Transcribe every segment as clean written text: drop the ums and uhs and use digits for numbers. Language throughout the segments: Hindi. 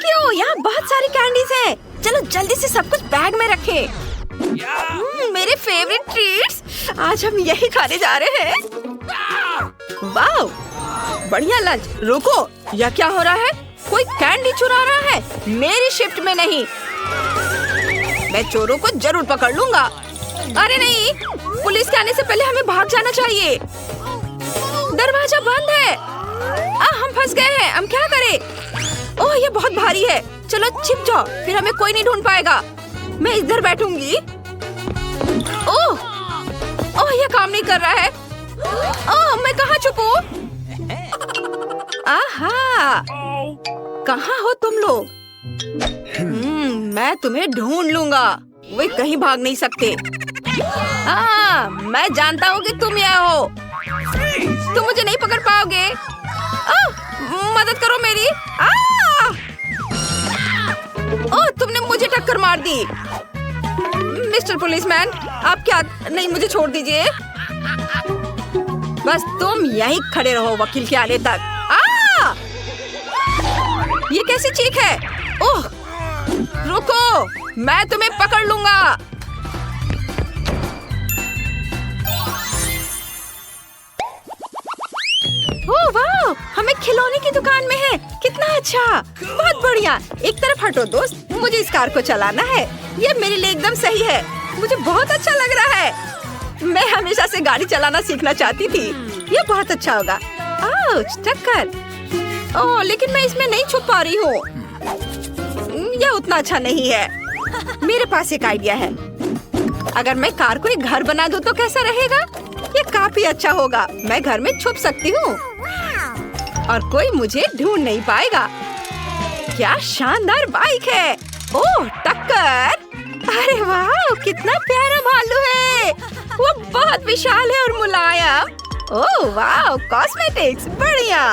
यू, यहाँ बहुत सारी कैंडीज हैं। चलो जल्दी से सब कुछ बैग में रखें। मेरे फेवरेट ट्रीट्स, आज हम यही खाने जा रहे हैं। वाह, बढ़िया लंच। रुको, यह क्या हो रहा है? कोई कैंडी चुरा रहा है। मेरी शिफ्ट में नहीं। मैं चोरों को जरूर पकड़ लूंगा। अरे नहीं, पुलिस के आने से पहले हमें भाग जाना चाहिए। दरवाजा बंद है। हम फंस गए हैं। हम क्या करें? ओह, ये बहुत भारी है। चलो छिप जाओ, फिर हमें कोई नहीं ढूंढ पाएगा। मैं इधर बैठूंगी। ओह, ये काम नहीं कर रहा है। ओह, मैं कहाँ छुपूं? आहा, कहाँ हो तुम लोग? मैं तुम्हें ढूंढ लूंगा। वे कहीं भाग नहीं सकते। मैं जानता हूँ कि तुम यहाँ हो। तुम मुझे नहीं पकड़ पाओगे। मदद करो मेरी। ओह, तुमने मुझे टक्कर मार दी। मिस्टर पुलिसमैन, आप क्या? नहीं, मुझे छोड़ दीजिए। बस तुम यहीं खड़े रहो वकील के आने तक। ये कैसी चीख है? ओह, रुको, मैं तुम्हें पकड़ लूंगा। ओह वाह, हमें खिलौने की दुकान में है। कितना अच्छा, बहुत बढ़िया। एक तरफ हटो दोस्त, मुझे इस कार को चलाना है। ये मेरे लिए एकदम सही है। मुझे बहुत अच्छा लग रहा है। मैं हमेशा से गाड़ी चलाना सीखना चाहती थी। ये बहुत अच्छा होगा। आउच, टक्कर। ओह, लेकिन मैं इसमें नहीं छुप पा रही हूँ। यह उतना अच्छा नहीं है। मेरे पास एक आइडिया है। अगर मैं कार को एक घर बना दूँ तो कैसा रहेगा? ये काफी अच्छा होगा। मैं घर में छुप सकती हूँ और कोई मुझे ढूंढ नहीं पाएगा। क्या शानदार बाइक है। ओह, टक्कर। अरे वाह, कितना प्यारा भालू है। वो बहुत विशाल है और मुलायम। ओह वाह, कॉस्मेटिक्स, बढ़िया।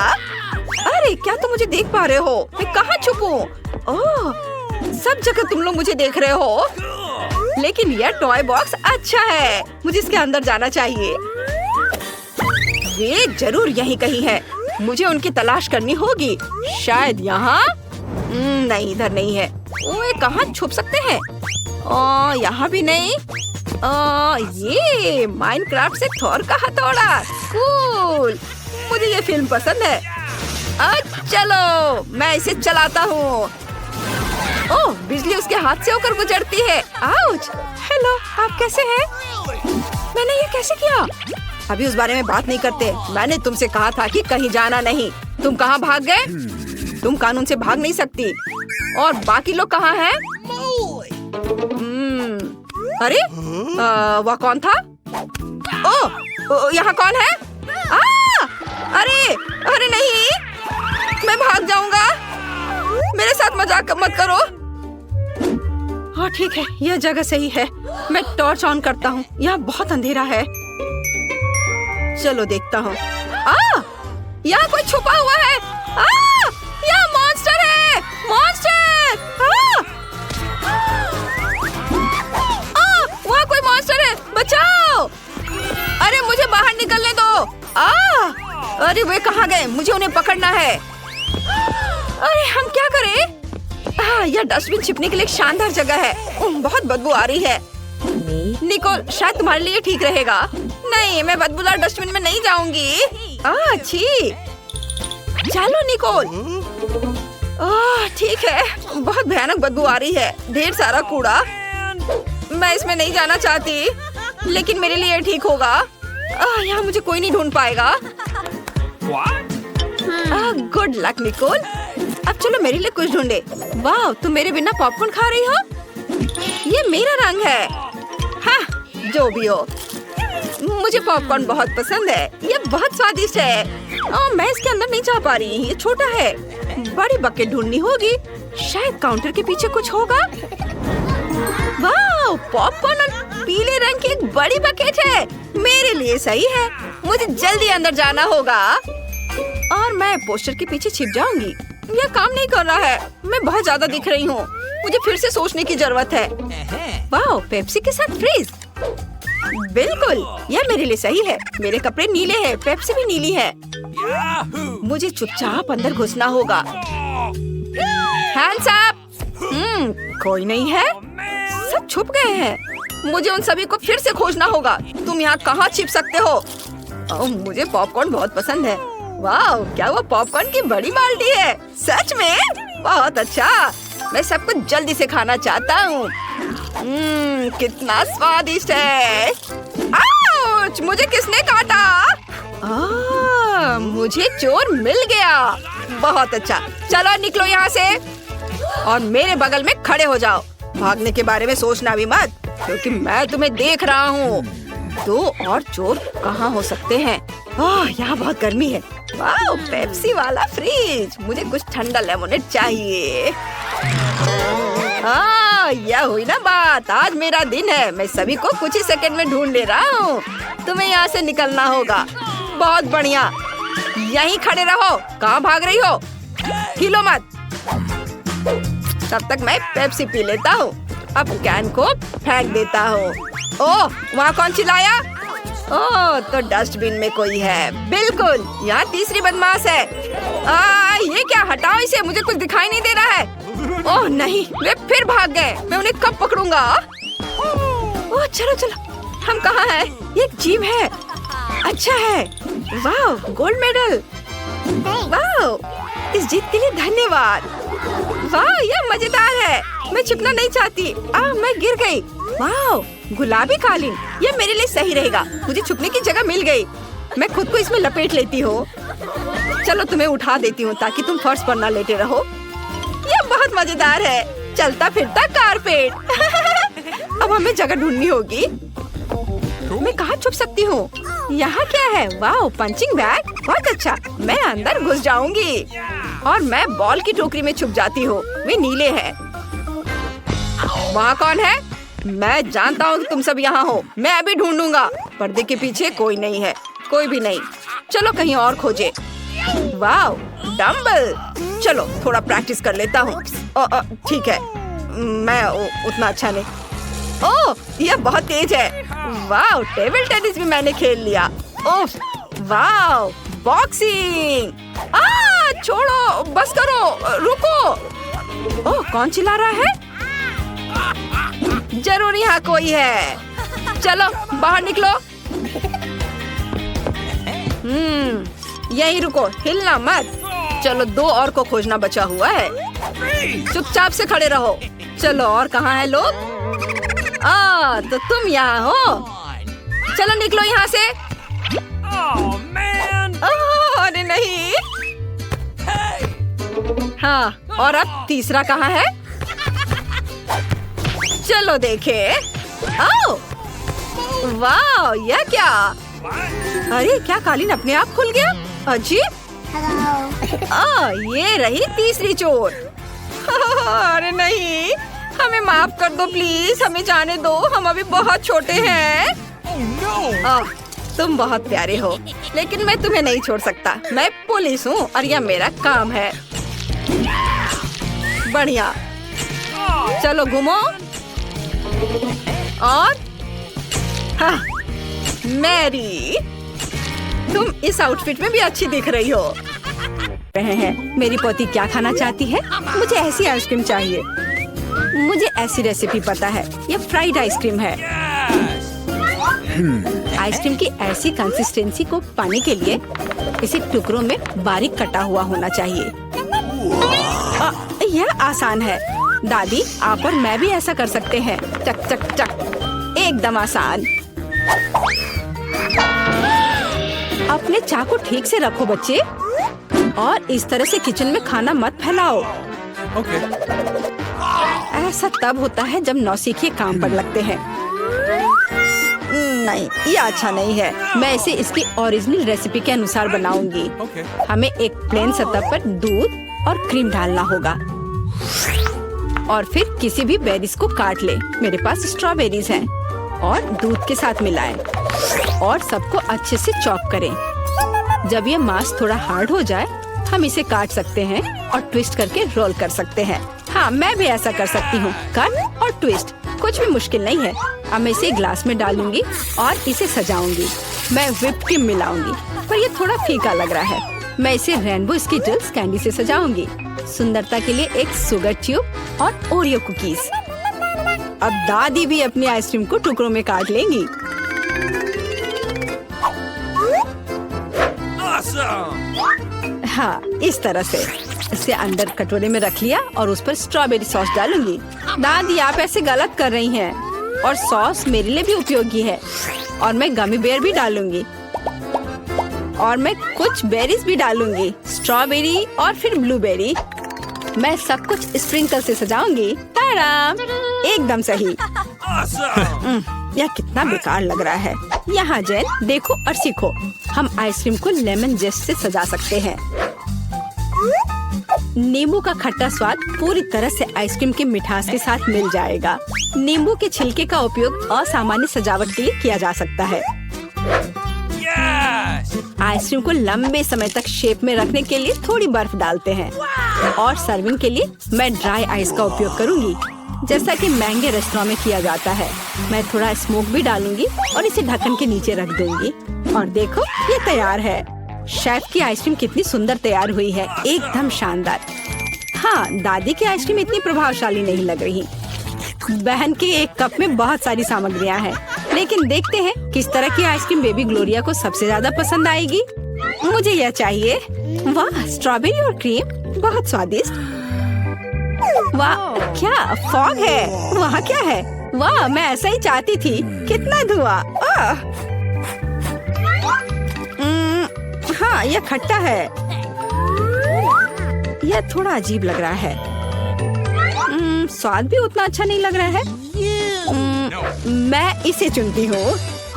अरे क्या तुम मुझे देख पा रहे हो? मैं कहाँ छुपूं? ओह, सब जगह तुम लोग मुझे देख रहे हो। लेकिन यह टॉय बॉक्स अच्छा है। मुझे इसके अंदर जाना चाहिए। वे जरूर यहीं कहीं है। मुझे उनकी तलाश करनी होगी। शायद यहाँ। नहीं, इधर नहीं है। ओए, कहाँ छुप सकते हैं? यहाँ भी नहीं। ये माइनक्राफ्ट से थोर का हथौड़ा। कूल, मुझे ये फिल्म पसंद है। चलो, मैं इसे चलाता हूँ। ओह, बिजली उसके हाथ से होकर गुजरती है। आउच। हेलो, आप कैसे हैं? मैंने ये कैसे किया? अभी उस बारे में बात नहीं करते। मैंने तुमसे कहा था कि कहीं जाना नहीं। तुम कहाँ भाग गए? तुम कानून से भाग नहीं सकती। और बाकी लोग कहाँ हैं? अरे, वह कौन था? ओह, यहाँ कौन है? अरे नहीं, मैं भाग जाऊंगा। मेरे साथ मजाक मत करो। हाँ ठीक है, यह जगह सही है। मैं टॉर्च ऑन करता हूँ। यहाँ बहुत अंधेरा है। चलो देखता हूँ। यहाँ कोई छुपा हुआ है। यहाँ मॉन्स्टर है। मॉन्स्टर! वहाँ कोई मॉन्स्टर है। बचाओ! अरे मुझे बाहर निकलने दो। अरे वे कहाँ गए? मुझे उन्हें पकड़ना है। अरे हम क्या करें? यह डस्टबिन छिपने के लिए एक शानदार जगह है। बहुत बदबू आ रही है। निकोल, शायद तुम्हारे लिए ठीक रहेगा। नहीं, मैं बदबूदार डस्टबिन में नहीं जाऊंगी। अच्छी। चलो निकोल। ठीक है, बहुत भयानक बदबू आ रही है। ढेर सारा कूड़ा। मैं इसमें नहीं जाना चाहती, लेकिन मेरे लिए ठीक होगा। यहाँ मुझे कोई नहीं ढूंढ पाएगा। Good luck Nicole. अब चलो मेरे लिए कुछ ढूंढे। वाह, तुम मेरे बिना पॉपकॉर्न खा रही हो? ये मेरा रंग है। हाँ, जो भी हो, मुझे पॉपकॉर्न बहुत पसंद है। ये बहुत स्वादिष्ट है। मैं इसके अंदर नहीं जा पा रही। ये छोटा है। बड़ी बकेट ढूंढनी होगी। शायद काउंटर के पीछे कुछ होगा। वाह, पॉपकॉर्न और पीले रंग की एक बड़ी बकेट है। मेरे लिए सही है। मुझे जल्दी अंदर जाना होगा और मैं पोस्टर के पीछे छिप जाऊंगी। यह काम नहीं कर रहा है। मैं बहुत ज्यादा दिख रही हूँ। मुझे फिर से सोचने की जरूरत है। वाह, पेप्सी के साथ फ्रीज। बिल्कुल, यह मेरे लिए सही है। मेरे कपड़े नीले हैं, पेप्सी भी नीली है। मुझे चुपचाप अंदर घुसना होगा। Hands up. कोई नहीं है, सब छुप गए हैं। मुझे उन सभी को फिर से खोजना होगा। तुम यहाँ कहाँ छिप सकते हो? मुझे पॉपकॉर्न बहुत पसंद है। वाह, क्या वो पॉपकॉर्न की बड़ी बाल्टी है? सच में? बहुत अच्छा। मैं सब कुछ जल्दी से खाना चाहता हूँ। कितना स्वादिष्ट है। आउच! मुझे किसने काटा? मुझे चोर मिल गया। बहुत अच्छा, चलो निकलो यहाँ से और मेरे बगल में खड़े हो जाओ। भागने के बारे में सोचना भी मत, क्योंकि मैं तुम्हें देख रहा हूँ। 2 और चोर कहाँ हो सकते हैं? यहाँ बहुत गर्मी है। वाह, पेप्सी वाला फ्रिज। मुझे कुछ ठंडा लेमोनेड चाहिए। यह हुई ना बात। आज मेरा दिन है। मैं सभी को कुछ ही सेकंड में ढूंढ ले रहा हूँ। तुम्हें यहाँ से निकलना होगा। बहुत बढ़िया, यहीं खड़े रहो। कहाँ भाग रही हो? हिलो मत। तब तक मैं पेप्सी पी लेता हूँ। अब कैन को फेंक देता हूँ। ओह, वहाँ कौन चिल्लाया? ओह, तो डस्टबिन में कोई है। बिल्कुल, यहाँ तीसरी बदमाश है। ये क्या? हटाओ इसे, मुझे कुछ दिखाई नहीं दे रहा है। ओह नहीं, वे फिर भाग गए। मैं उन्हें कब पकड़ूंगा? ओह चलो चलो, हम कहाँ हैं? ये एक जिम है। अच्छा है। वाह, गोल्ड मेडल। वाह, इस जीत के लिए धन्यवाद। वाह, यह मजेदार है। मैं छिपना नहीं चाहती। मैं गिर गई। वाह, गुलाबी कालीन, ये मेरे लिए सही रहेगा। मुझे छुपने की जगह मिल गई। मैं खुद को इसमें लपेट लेती हूँ। चलो तुम्हें उठा देती हूँ ताकि तुम फर्श पर ना लेटे रहो। ये बहुत मजेदार है। चलता फिरता कारपेट। अब हमें जगह ढूंढनी होगी। मैं कहाँ छुप सकती हूँ? यहाँ क्या है? वाह, पंचिंग बैग। बहुत अच्छा, मैं अंदर घुस जाऊंगी और मैं बॉल की टोकरी में छुप जाती हूँ। वे नीले हैं। वहाँ कौन है? मैं जानता हूँ कि तुम सब यहाँ हो। मैं अभी ढूंढूंगा। पर्दे के पीछे कोई नहीं है। कोई भी नहीं। चलो कहीं और खोजे। वाह, डम्बल। चलो थोड़ा प्रैक्टिस कर लेता हूँ। ठीक है, मैं उतना अच्छा नहीं। ओह, यह बहुत तेज है। वाह, टेबल टेनिस भी मैंने खेल लिया। ओह, वाह, बॉक्सिंग। छोड़ो, बस करो, रुको। ओह, कौन चिल्ला रहा है? जरूर यहाँ कोई है। चलो बाहर निकलो। यहीं रुको, हिलना मत। चलो 2 और को खोजना बचा हुआ है। चुपचाप से खड़े रहो। चलो, और कहाँ है लोग? तो तुम यहाँ हो। चलो निकलो यहाँ से। अरे नहीं। हाँ, और अब तीसरा कहाँ है? चलो देखे। वाह, यह क्या? अरे क्या कालीन अपने आप खुल गया? अजीब। ये रही तीसरी चोर। अरे नहीं, हमें माफ कर दो प्लीज। हमें जाने दो, हम अभी बहुत छोटे हैं। तुम बहुत प्यारे हो, लेकिन मैं तुम्हें नहीं छोड़ सकता। मैं पुलिस हूँ और यह मेरा काम है। बढ़िया, चलो घूमो। और मैरी, तुम इस आउटफिट में भी अच्छी दिख रही हो। रहे हैं, मेरी पोती क्या खाना चाहती है? मुझे ऐसी आइसक्रीम चाहिए। मुझे ऐसी रेसिपी पता है। ये फ्राइड आइसक्रीम है। आइसक्रीम की ऐसी कंसिस्टेंसी को पाने के लिए इसे टुकड़ों में बारीक कटा हुआ होना चाहिए। यह आसान है। दादी, आप और मैं भी ऐसा कर सकते हैं। चक चक चक, एकदम आसान। अपने चाकू ठीक से रखो बच्चे, और इस तरह से किचन में खाना मत फैलाओ। ऐसा तब होता है जब नौसिखिए काम पर लगते हैं। नहीं, ये अच्छा नहीं है। मैं इसे इसकी ओरिजिनल रेसिपी के अनुसार बनाऊंगी। हमें एक प्लेन सतह पर दूध और क्रीम डालना होगा, और फिर किसी भी बेरीज को काट ले। मेरे पास स्ट्रॉबेरीज हैं, और दूध के साथ मिलाएं और सबको अच्छे से चॉप करें। जब ये मांस थोड़ा हार्ड हो जाए, हम इसे काट सकते हैं और ट्विस्ट करके रोल कर सकते हैं। हाँ, मैं भी ऐसा कर सकती हूँ। कट और ट्विस्ट, कुछ भी मुश्किल नहीं है। अब मैं इसे ग्लास में डालूंगी और इसे सजाऊंगी। मैं व्हिप क्रीम मिलाऊंगी, पर ये थोड़ा फीका लग रहा है। मैं इसे रेनबो स्किटल्स कैंडी से सजाऊंगी। सुंदरता के लिए एक शुगर ट्यूब और ओरियो कुकीज। अब दादी भी अपनी आइसक्रीम को टुकड़ों में काट लेंगी। हाँ, इस तरह से इसे अंदर कटोरे में रख लिया और उस पर स्ट्रॉबेरी सॉस डालूंगी। दादी आप ऐसे गलत कर रही हैं और सॉस मेरे लिए भी उपयोगी है। और मैं गमी बेयर भी डालूंगी और मैं कुछ बेरीज भी डालूंगी, स्ट्रॉबेरी और फिर ब्लूबेरी। मैं सब कुछ स्प्रिंकल से सजाऊंगी। ताराम, एकदम सही। यह कितना बेकार लग रहा है। यहाँ जेन देखो और सीखो। हम आइसक्रीम को लेमन जेस्ट से सजा सकते हैं। नींबू का खट्टा स्वाद पूरी तरह से आइसक्रीम की मिठास के साथ मिल जाएगा। नींबू के छिलके का उपयोग असामान्य सजावट के लिए किया जा सकता है। आइसक्रीम को लंबे समय तक शेप में रखने के लिए थोड़ी बर्फ डालते हैं और सर्विंग के लिए मैं ड्राई आइस का उपयोग करूंगी, जैसा कि महंगे रेस्टोरेंट में किया जाता है। मैं थोड़ा स्मोक भी डालूंगी और इसे ढक्कन के नीचे रख दूंगी। और देखो, ये तैयार है। शेफ की आइसक्रीम कितनी सुंदर तैयार हुई है, एकदम शानदार। हाँ, दादी की आइसक्रीम इतनी प्रभावशाली नहीं लग रही। बहन के एक कप में बहुत सारी सामग्रियाँ हैं, लेकिन देखते हैं किस तरह की आइसक्रीम बेबी ग्लोरिया को सबसे ज्यादा पसंद आएगी। मुझे यह चाहिए। वाह, स्ट्रॉबेरी और क्रीम, बहुत स्वादिष्ट। वाह, क्या फॉग है? वहाँ क्या है? वाह, मैं ऐसा ही चाहती थी। कितना धुआं। हाँ, यह खट्टा है। यह थोड़ा अजीब लग रहा है। स्वाद भी उतना अच्छा नहीं लग रहा है। मैं इसे चुनती हूँ।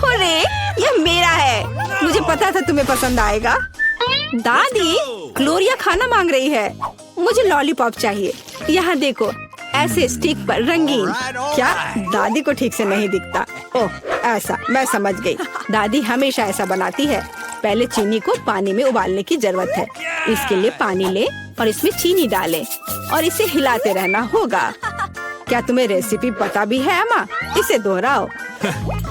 अरे, यह मेरा है। मुझे पता था तुम्हें पसंद आएगा। दादी, ग्लोरिया खाना मांग रही है। मुझे लॉलीपॉप चाहिए। यहाँ देखो, ऐसे स्टिक पर रंगीन। क्या दादी को ठीक से नहीं दिखता? ओह, ऐसा, मैं समझ गई। दादी हमेशा ऐसा बनाती है। पहले चीनी को पानी में उबालने की जरूरत है। इसके लिए पानी ले और इसमें चीनी डालें और इसे हिलाते रहना होगा। क्या तुम्हें रेसिपी पता भी है अम्मा? इसे दोहराओ।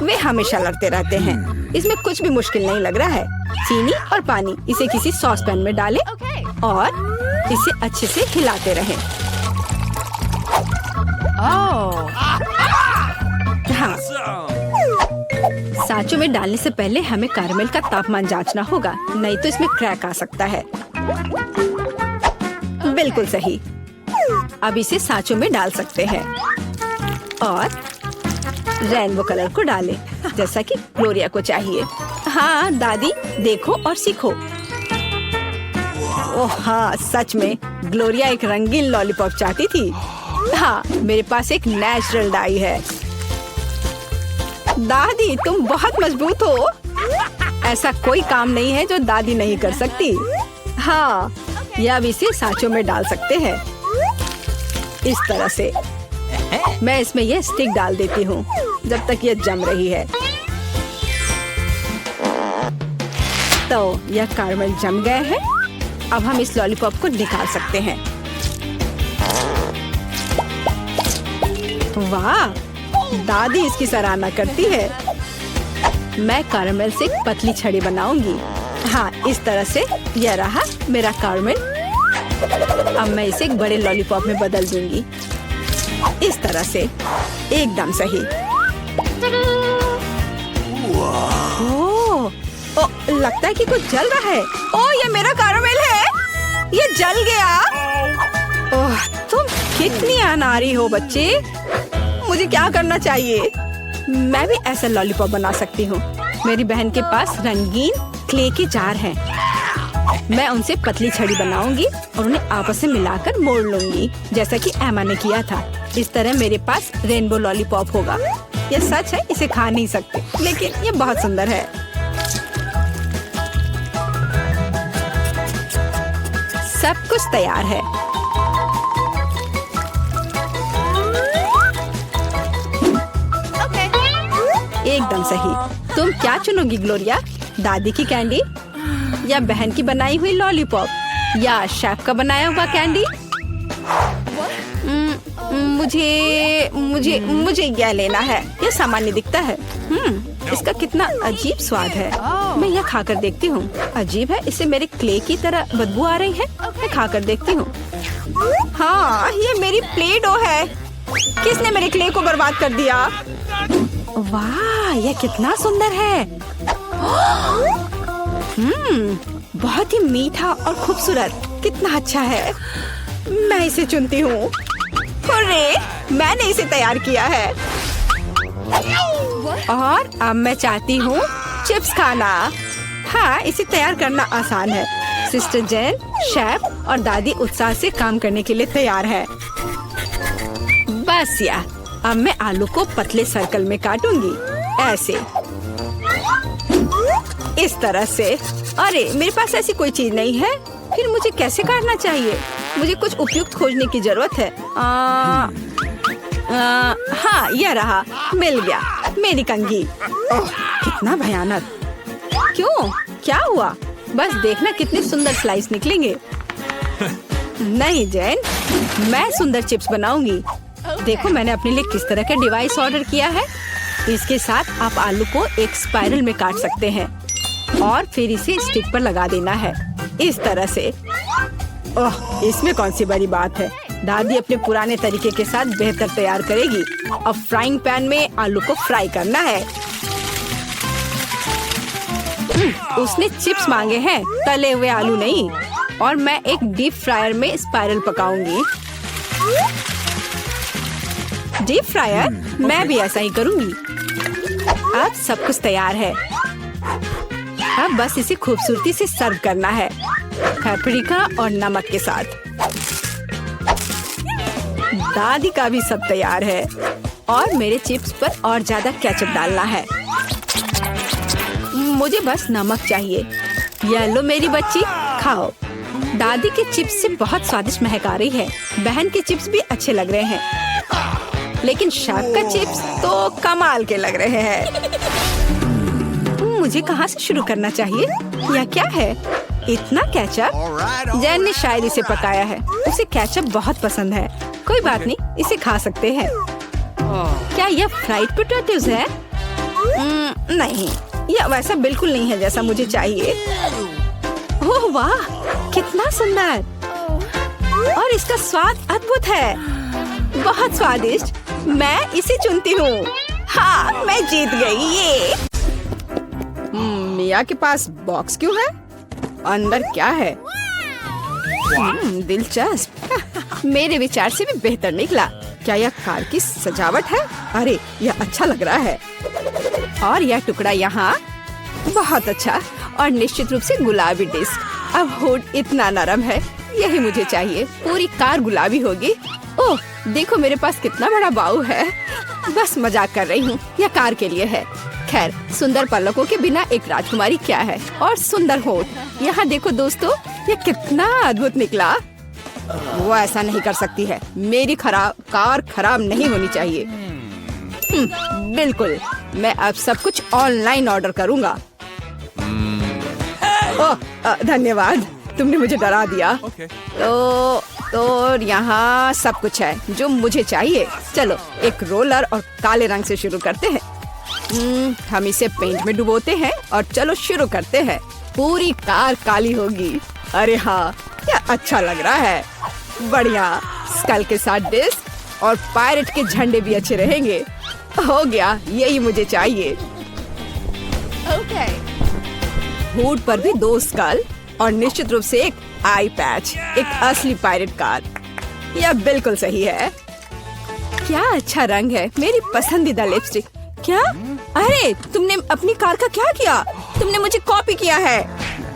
वे हमेशा लड़ते रहते हैं। इसमें कुछ भी मुश्किल नहीं लग रहा है। चीनी और पानी, इसे किसी सॉस पैन में डालें और इसे अच्छे से हिलाते रहें। हाँ, सांचों में डालने से पहले हमें कैरमेल का तापमान जांचना होगा, नहीं तो इसमें क्रैक आ सकता है। बिल्कुल सही। अब इसे सांचों में डाल सकते हैं और रेनबो कलर को डालें, जैसा कि ग्लोरिया को चाहिए। हाँ दादी, देखो और सीखो। ओह हाँ, सच में ग्लोरिया एक रंगीन लॉलीपॉप चाहती थी। हाँ, मेरे पास एक नेचुरल डाई है। दादी, तुम बहुत मजबूत हो। ऐसा कोई काम नहीं है जो दादी नहीं कर सकती। हाँ, या अब इसे सांचों में डाल सकते हैं इस तरह से। मैं इसमें यह स्टिक डाल देती हूँ जब तक यह जम रही है। तो यह कैरमेल जम गए हैं। अब हम इस लॉलीपॉप को निकाल सकते हैं। वाह, दादी इसकी सराहना करती है। मैं कैरमेल से एक पतली छड़ी बनाऊंगी। हाँ, इस तरह से। यह रहा मेरा कैरमेल। अब मैं इसे एक बड़े लॉलीपॉप में बदल दूंगी, इस तरह से। एकदम सही। ओह, लगता है कि कुछ जल रहा है। ओह, ये मेरा कैरमेल है। ये जल गया। ओह, तुम कितनी अनाड़ी हो बच्चे। मुझे क्या करना चाहिए? मैं भी ऐसा लॉलीपॉप बना सकती हूँ। मेरी बहन के पास रंगीन क्ले के जार हैं। मैं उनसे पतली छड़ी बनाऊंगी और उन्हें आपस में मिलाकर मोड़ लूंगी, जैसा कि एमा ने किया था। इस तरह मेरे पास रेनबो लॉलीपॉप होगा। यह सच है, इसे खा नहीं सकते, लेकिन ये बहुत सुंदर है। सब कुछ तैयार है। एकदम सही। तुम क्या चुनोगी ग्लोरिया? दादी की कैंडी या बहन की बनाई हुई लॉलीपॉप या शेफ का बनाया हुआ कैंडी? मुझे मुझे मुझे यह लेना है। यह सामान्य दिखता है। इसका कितना अजीब स्वाद है। मैं यह खाकर देखती हूँ। अजीब है, इससे मेरे क्ले की तरह बदबू आ रही है। मैं खाकर देखती हूँ। हाँ, ये मेरी प्ले डो है। किसने मेरे क्ले को बर्बाद कर दिया? वाह, ये कितना सुंदर है। बहुत ही मीठा और खूबसूरत। कितना अच्छा है। मैं इसे चुनती हूँ। अरे, मैंने इसे तैयार किया है और अब मैं चाहती हूँ चिप्स खाना। हाँ, इसे तैयार करना आसान है। सिस्टर जेन, शेफ और दादी उत्साह से काम करने के लिए तैयार है। बस या, अब मैं आलू को पतले सर्कल में काटूंगी, ऐसे, इस तरह से। अरे, मेरे पास ऐसी कोई चीज नहीं है। फिर मुझे कैसे काटना चाहिए? मुझे कुछ उपयुक्त खोजने की जरूरत है। हाँ, यह रहा, मिल गया, मेरी कंघी। ओह, कितना भयानक। क्यों? क्या हुआ? बस देखना कितने सुंदर स्लाइस निकलेंगे। नहीं जैन, मैं सुंदर चिप्स बनाऊंगी। देखो मैंने अपने लिए किस तरह का डिवाइस ऑर्डर किया है। इसके साथ आप आलू को एक स्पाइरल में काट सकते हैं और फिर इसे स्टिक पर लगा देना है, इस तरह से। ओह, इसमें कौन सी बड़ी बात है। दादी अपने पुराने तरीके के साथ बेहतर तैयार करेगी। अब फ्राइंग पैन में आलू को फ्राई करना है। उसने चिप्स मांगे हैं, तले हुए आलू नहीं। और मैं एक डीप फ्रायर में स्पाइरल पकाऊंगी। Deep fryer? मैं भी ऐसा ही करूंगी। अब सब कुछ तैयार है। अब बस इसे खूबसूरती से सर्व करना है, पेपरिका और नमक के साथ। दादी का भी सब तैयार है और मेरे चिप्स पर और ज्यादा केचप डालना है। मुझे बस नमक चाहिए। ये लो मेरी बच्ची, खाओ। दादी के चिप्स से बहुत स्वादिष्ट महक आ रही है। बहन के चिप्स भी अच्छे लग रहे हैं, लेकिन शेफ का चिप्स तो कमाल के लग रहे हैं। मुझे कहाँ से शुरू करना चाहिए? यह क्या है? इतना केचप? जैन ने शायद इसे पकाया है। उसे केचप बहुत पसंद है। कोई बात नहीं, इसे खा सकते हैं। क्या यह फ्राइड पोटैटोज है? नहीं, यह वैसा बिल्कुल नहीं है जैसा मुझे चाहिए। ओह वाह, कितना सुंदर। और इसका स्वाद अद्भुत है, बहुत स्वादिष्ट। मैं इसे चुनती हूँ। हाँ, मैं जीत गई। ये मिया के पास बॉक्स क्यों है? अंदर क्या है? दिलचस्प। मेरे विचार से भी बेहतर निकला। क्या यह कार की सजावट है? अरे, यह अच्छा लग रहा है। और यह टुकड़ा यहाँ, बहुत अच्छा। और निश्चित रूप से गुलाबी डिस्क। अब हुड इतना नरम है, यही मुझे चाहिए। पूरी कार गुलाबी होगी। ओह, देखो मेरे पास कितना बड़ा बाऊ है। बस मजाक कर रही हूँ, यह कार के लिए है। खैर, सुंदर पलकों के बिना एक राजकुमारी क्या है। और सुंदर होठ। यहाँ देखो दोस्तों, यह कितना अद्भुत निकला। वो ऐसा नहीं कर सकती है। मेरी कार खराब नहीं होनी चाहिए। बिल्कुल, मैं अब सब कुछ ऑनलाइन ऑर्डर करूँगा। ओह, धन्यवाद, तुमने मुझे डरा दिया। तो यहाँ सब कुछ है जो मुझे चाहिए। चलो, एक रोलर और काले रंग से शुरू करते हैं। हम इसे पेंट में डुबोते हैं और चलो शुरू करते हैं। पूरी कार काली होगी। अरे हाँ, यह अच्छा लग रहा है। बढ़िया। स्कल के साथ डिस्क और पायरेट के झंडे भी अच्छे रहेंगे। हो गया, यही मुझे चाहिए। हुड पर भी 2 स्कल और निश्चित रूप से एक आई पैच, एक असली पायरेट कार। यह बिल्कुल सही है। क्या अच्छा रंग है, मेरी पसंदीदा लिपस्टिक। क्या? अरे, तुमने अपनी कार का क्या किया? तुमने मुझे कॉपी किया है।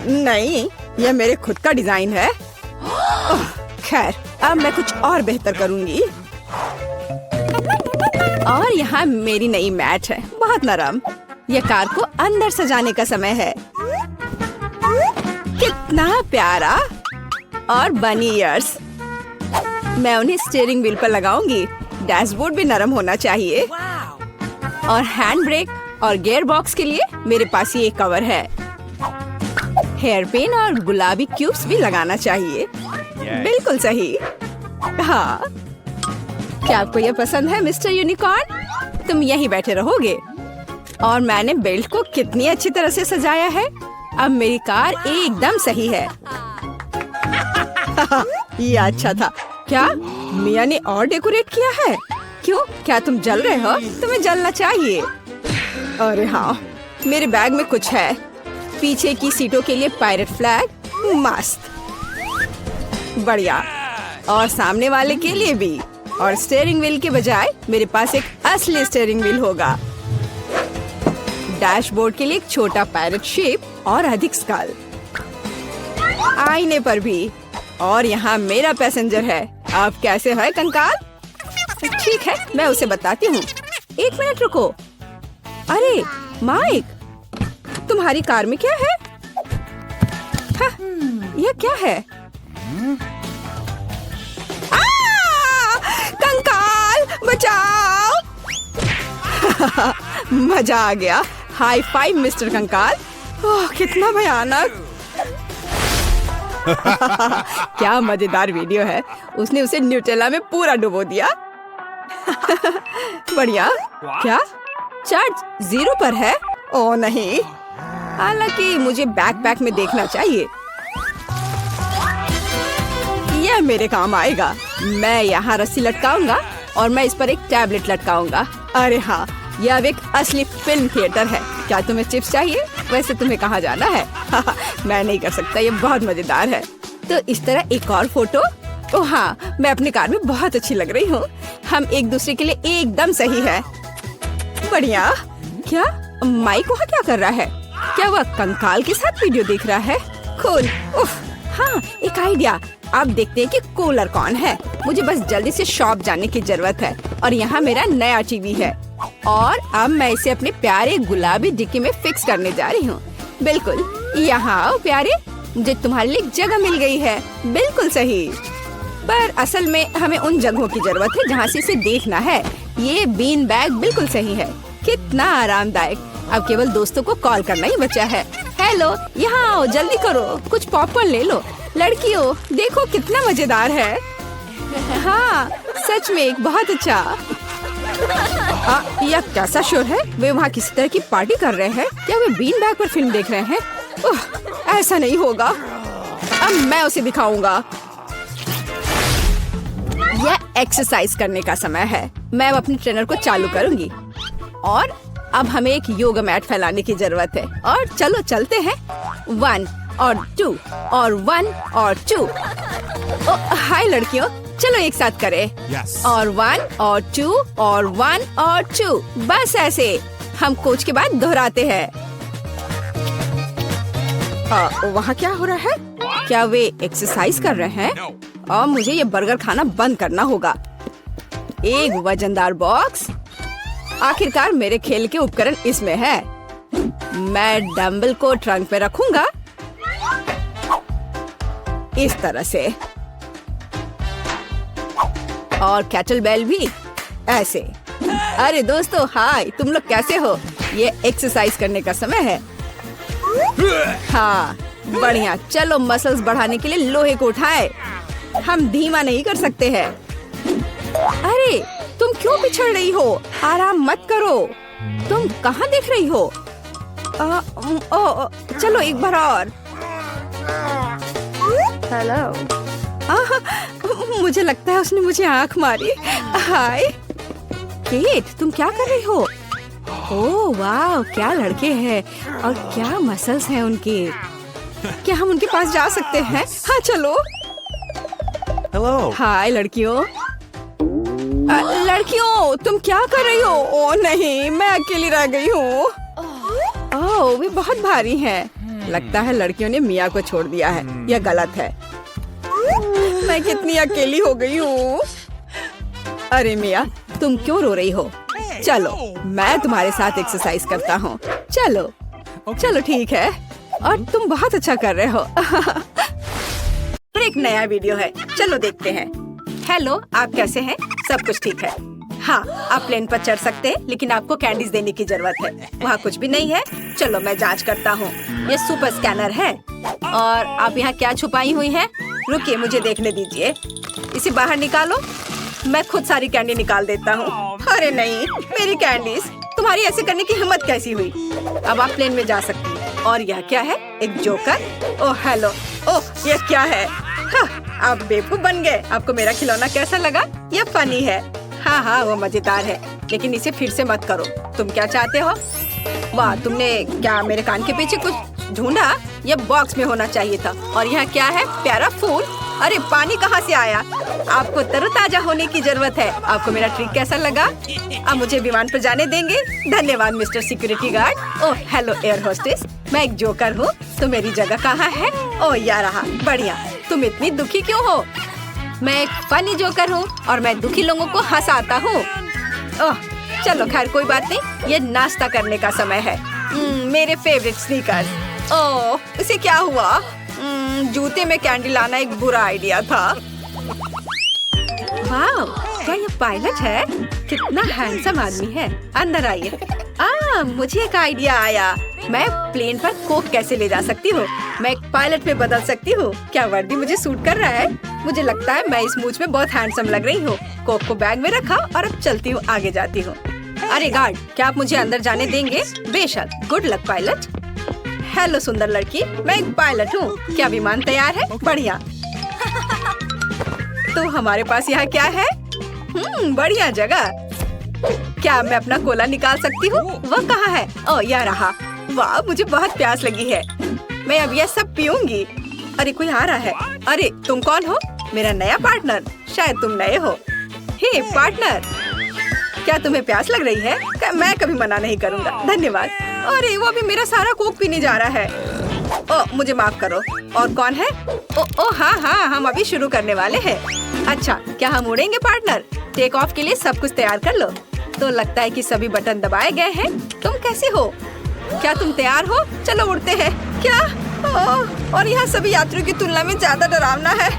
नहीं, यह मेरे खुद का डिजाइन है। खैर, अब मैं कुछ और बेहतर करूंगी। और यहाँ मेरी नई मैट है, बहुत नरम। यह कार को अंदर सजाने का समय है। कितना प्यारा। और बनी ईयर्स। मैं उन्हें स्टीयरिंग व्हील पर लगाऊंगी। डैशबोर्ड भी नरम होना चाहिए। और हैंड ब्रेक और गियर बॉक्स के लिए मेरे पास ये कवर है। हेयर पिन और गुलाबी क्यूब्स भी लगाना चाहिए। बिल्कुल सही। हाँ, क्या आपको यह पसंद है मिस्टर यूनिकॉर्न? तुम यहीं बैठे रहोगे। और मैंने बेल्ट को कितनी अच्छी तरह से सजाया है। अब मेरी कार एकदम सही है। ये अच्छा था। क्या मिया ने और डेकोरेट किया है? क्यों, क्या तुम जल रहे हो? तुम्हें जलना चाहिए। अरे हाँ, मेरे बैग में कुछ है। पीछे की सीटों के लिए पायरेट फ्लैग, मस्त, बढ़िया। और सामने वाले के लिए भी। और स्टीयरिंग व्हील के बजाय मेरे पास एक असली स्टीयरिंग व्हील होगा। डैशबोर्ड के लिए एक छोटा पैरेट शेप और अधिक स्कल। आईने पर भी। और यहाँ मेरा पैसेंजर है। अब कैसे है कंकाल? ठीक है, मैं उसे बताती हूँ। 1 मिनट रुको। अरे माइक, तुम्हारी कार में क्या है? हाँ, यह क्या है? कंकाल बचाओ! मजा आ गया। हाई फाइव मिस्टर कंकाल। ओह, कितना भयानक। क्या मजेदार वीडियो है। उसने उसे न्यूटेला में पूरा डुबो दिया। बढ़िया। क्या चार्ज 0 पर है? ओह नहीं, हालांकि मुझे बैकपैक में देखना चाहिए। यह मेरे काम आएगा। मैं यहाँ रस्सी लटकाऊंगा और मैं इस पर एक टैबलेट लटकाऊंगा। अरे हाँ, यह अब एक असली फिल्म थिएटर है। क्या तुम्हें चिप्स चाहिए? वैसे तुम्हें कहाँ जाना है? मैं नहीं कर सकता, ये बहुत मजेदार है। तो इस तरह एक और फोटो। ओह हाँ, मैं अपनी कार में बहुत अच्छी लग रही हूँ। हम एक दूसरे के लिए एकदम सही है। बढ़िया। क्या माइक वहाँ क्या कर रहा है? क्या वह कंकाल के साथ वीडियो देख रहा है? कूल। उफ, हाँ, एक आइडिया। अब देखते हैं कि कूलर कौन है। मुझे बस जल्दी से शॉप जाने की जरूरत है। और यहाँ मेरा नया टीवी है। और अब मैं इसे अपने प्यारे गुलाबी डिक्की में फिक्स करने जा रही हूँ। बिल्कुल, यहाँ आओ प्यारे, मुझे तुम्हारे लिए एक जगह मिल गई है। बिल्कुल सही। पर असल में हमें उन जगहों की जरूरत है जहाँ से इसे देखना है। ये बीन बैग बिल्कुल सही है। कितना आरामदायक। अब केवल दोस्तों को कॉल करना ही बचा है। हेलो, यहाँ आओ, जल्दी करो, कुछ पॉपकॉर्न ले लो। लड़कियों, देखो कितना मजेदार है। हाँ, सच में एक बहुत अच्छा। यह कैसा शोर है? वे वहाँ किसी तरह की पार्टी कर रहे हैं? क्या वे बीन बैग पर फिल्म देख रहे हैं? ऐसा नहीं होगा। अब मैं उसे दिखाऊंगा। यह एक्सरसाइज करने का समय है। मैं अब अपनी ट्रेनर को चालू करूंगी। और अब हमें एक योगा मैट फैलाने की जरूरत है। और चलो चलते हैं। 1 और 2 और 1 और 2। हाय लड़कियों, चलो एक साथ करें। और 1 और 2 और 1 और 2। बस ऐसे हम कोच के बाद दोहराते हैं। वहाँ क्या हो रहा है? क्या वे एक्सरसाइज कर रहे हैं? और मुझे ये बर्गर खाना बंद करना होगा। एक वजनदार बॉक्स। आखिरकार मेरे खेल के उपकरण इसमें है। मैं डंबल को ट्रंक पे रखूंगा इस तरह से। और कैटल बेल भी ऐसे। अरे दोस्तों, हाय, तुम लोग कैसे हो? ये एक्सरसाइज करने का समय है। हाँ, बढ़िया। चलो मसल्स बढ़ाने के लिए लोहे को उठाए। हम धीमा नहीं कर सकते हैं। अरे तुम क्यों पिछड़ रही हो? आराम मत करो। तुम कहाँ देख रही हो? चलो एक बार और। हेलो। मुझे लगता है उसने मुझे आंख मारी। हाय केट, तुम क्या कर रही हो? ओह वाह, क्या लड़के हैं और क्या मसल्स हैं उनके। क्या हम उनके पास जा सकते हैं? हाँ चलो। हेलो। हाय लड़कियों। लड़कियों, तुम क्या कर रही हो? ओह नहीं, मैं अकेली रह गई हूँ। ओह, वे बहुत भारी हैं। लगता है लड़कियों ने मिया को छोड़ दिया है। यह गलत है। मैं कितनी अकेली हो गई हूँ। अरे मिया, तुम क्यों रो रही हो? चलो मैं तुम्हारे साथ एक्सरसाइज करता हूँ। चलो चलो ठीक है। और तुम बहुत अच्छा कर रहे हो। एक नया वीडियो है, चलो देखते हैं। हेलो, आप कैसे हैं? सब कुछ ठीक है? हाँ, आप प्लेन पर चढ़ सकते हैं, लेकिन आपको कैंडीज देने की जरूरत है। वहाँ कुछ भी नहीं है। चलो मैं जांच करता हूँ। ये सुपर स्कैनर है। और आप यहाँ क्या छुपाई हुई हैं? रुकिए, मुझे देखने दीजिए। इसे बाहर निकालो। मैं खुद सारी कैंडी निकाल देता हूँ। अरे नहीं, मेरी कैंडीज। तुम्हारी ऐसे करने की हिम्मत कैसी हुई? अब आप प्लेन में जा सकती हैं। और यह क्या है? एक जोकर। Oh hello. ओह, यह क्या है? हाँ, आप बेवकूफ बन गए। आपको मेरा खिलौना कैसा लगा? ये फनी है। हाँ हाँ, वो मजेदार है, लेकिन इसे फिर से मत करो। तुम क्या चाहते हो? वाह, तुमने क्या मेरे कान के पीछे कुछ ढूंढा? ये बॉक्स में होना चाहिए था। और यहाँ क्या है? प्यारा फूल। अरे पानी कहाँ से आया? आपको तरोताजा होने की जरूरत है। आपको मेरा ट्रिक कैसा लगा? अब मुझे विमान पर जाने देंगे? धन्यवाद mister security guard. Oh hello air hostess, मैं एक जोकर हूँ, तो मेरी जगह कहाँ है? ओह यार रहा, बढ़िया। तुम इतनी दुखी क्यों हो? मैं एक फनी जोकर हूँ और मैं दुखी लोगों को हंसाता हूँ। ओह चलो खैर कोई बात नहीं, ये नाश्ता करने का समय है। मेरे फेवरेट स्नीकर्स। ओह इसे क्या हुआ? जूते में कैंडी लाना एक बुरा आइडिया था। वाह, क्या ये पायलट है? कितना हैंडसम आदमी है। अंदर आइए। मुझे एक आइडिया आया। मैं प्लेन पर कोक कैसे ले जा सकती हूँ? मैं एक पायलट में बदल सकती हूँ। क्या वर्दी मुझे सूट कर रहा है? मुझे लगता है मैं इस मूछ में बहुत हैंडसम लग रही हूँ। कोक को बैग में रखा और अब चलती हूँ, आगे जाती हूँ। अरे गार्ड, क्या आप मुझे अंदर जाने देंगे? बेशक। Good luck pilot. हेलो सुंदर लड़की, मैं एक पायलट हूँ। क्या विमान तैयार है? बढ़िया। तो हमारे पास यहाँ क्या है? बढ़िया जगह। क्या मैं अपना कोला निकाल सकती हूँ? वह कहाँ है? ओह यह रहा। वाह, मुझे बहुत प्यास लगी है। मैं अब यह सब पीऊंगी। अरे कोई आ रहा है। अरे तुम कौन हो? मेरा नया पार्टनर। शायद तुम नए हो। हे पार्टनर, क्या तुम्हें प्यास लग रही है? मैं कभी मना नहीं करूँगा, धन्यवाद। अरे वो अभी मेरा सारा कोक पीने जा रहा है। ओह मुझे माफ करो। और कौन है? ओ हाँ, हम अभी शुरू करने वाले हैं। अच्छा, क्या हम उड़ेंगे पार्टनर? टेक ऑफ के लिए सब कुछ तैयार कर लो। तो लगता है कि सभी बटन दबाए गए हैं। तुम कैसे हो? क्या तुम तैयार हो? चलो उड़ते हैं। क्या? और यहाँ सभी यात्रियों की तुलना में ज्यादा डरावना है,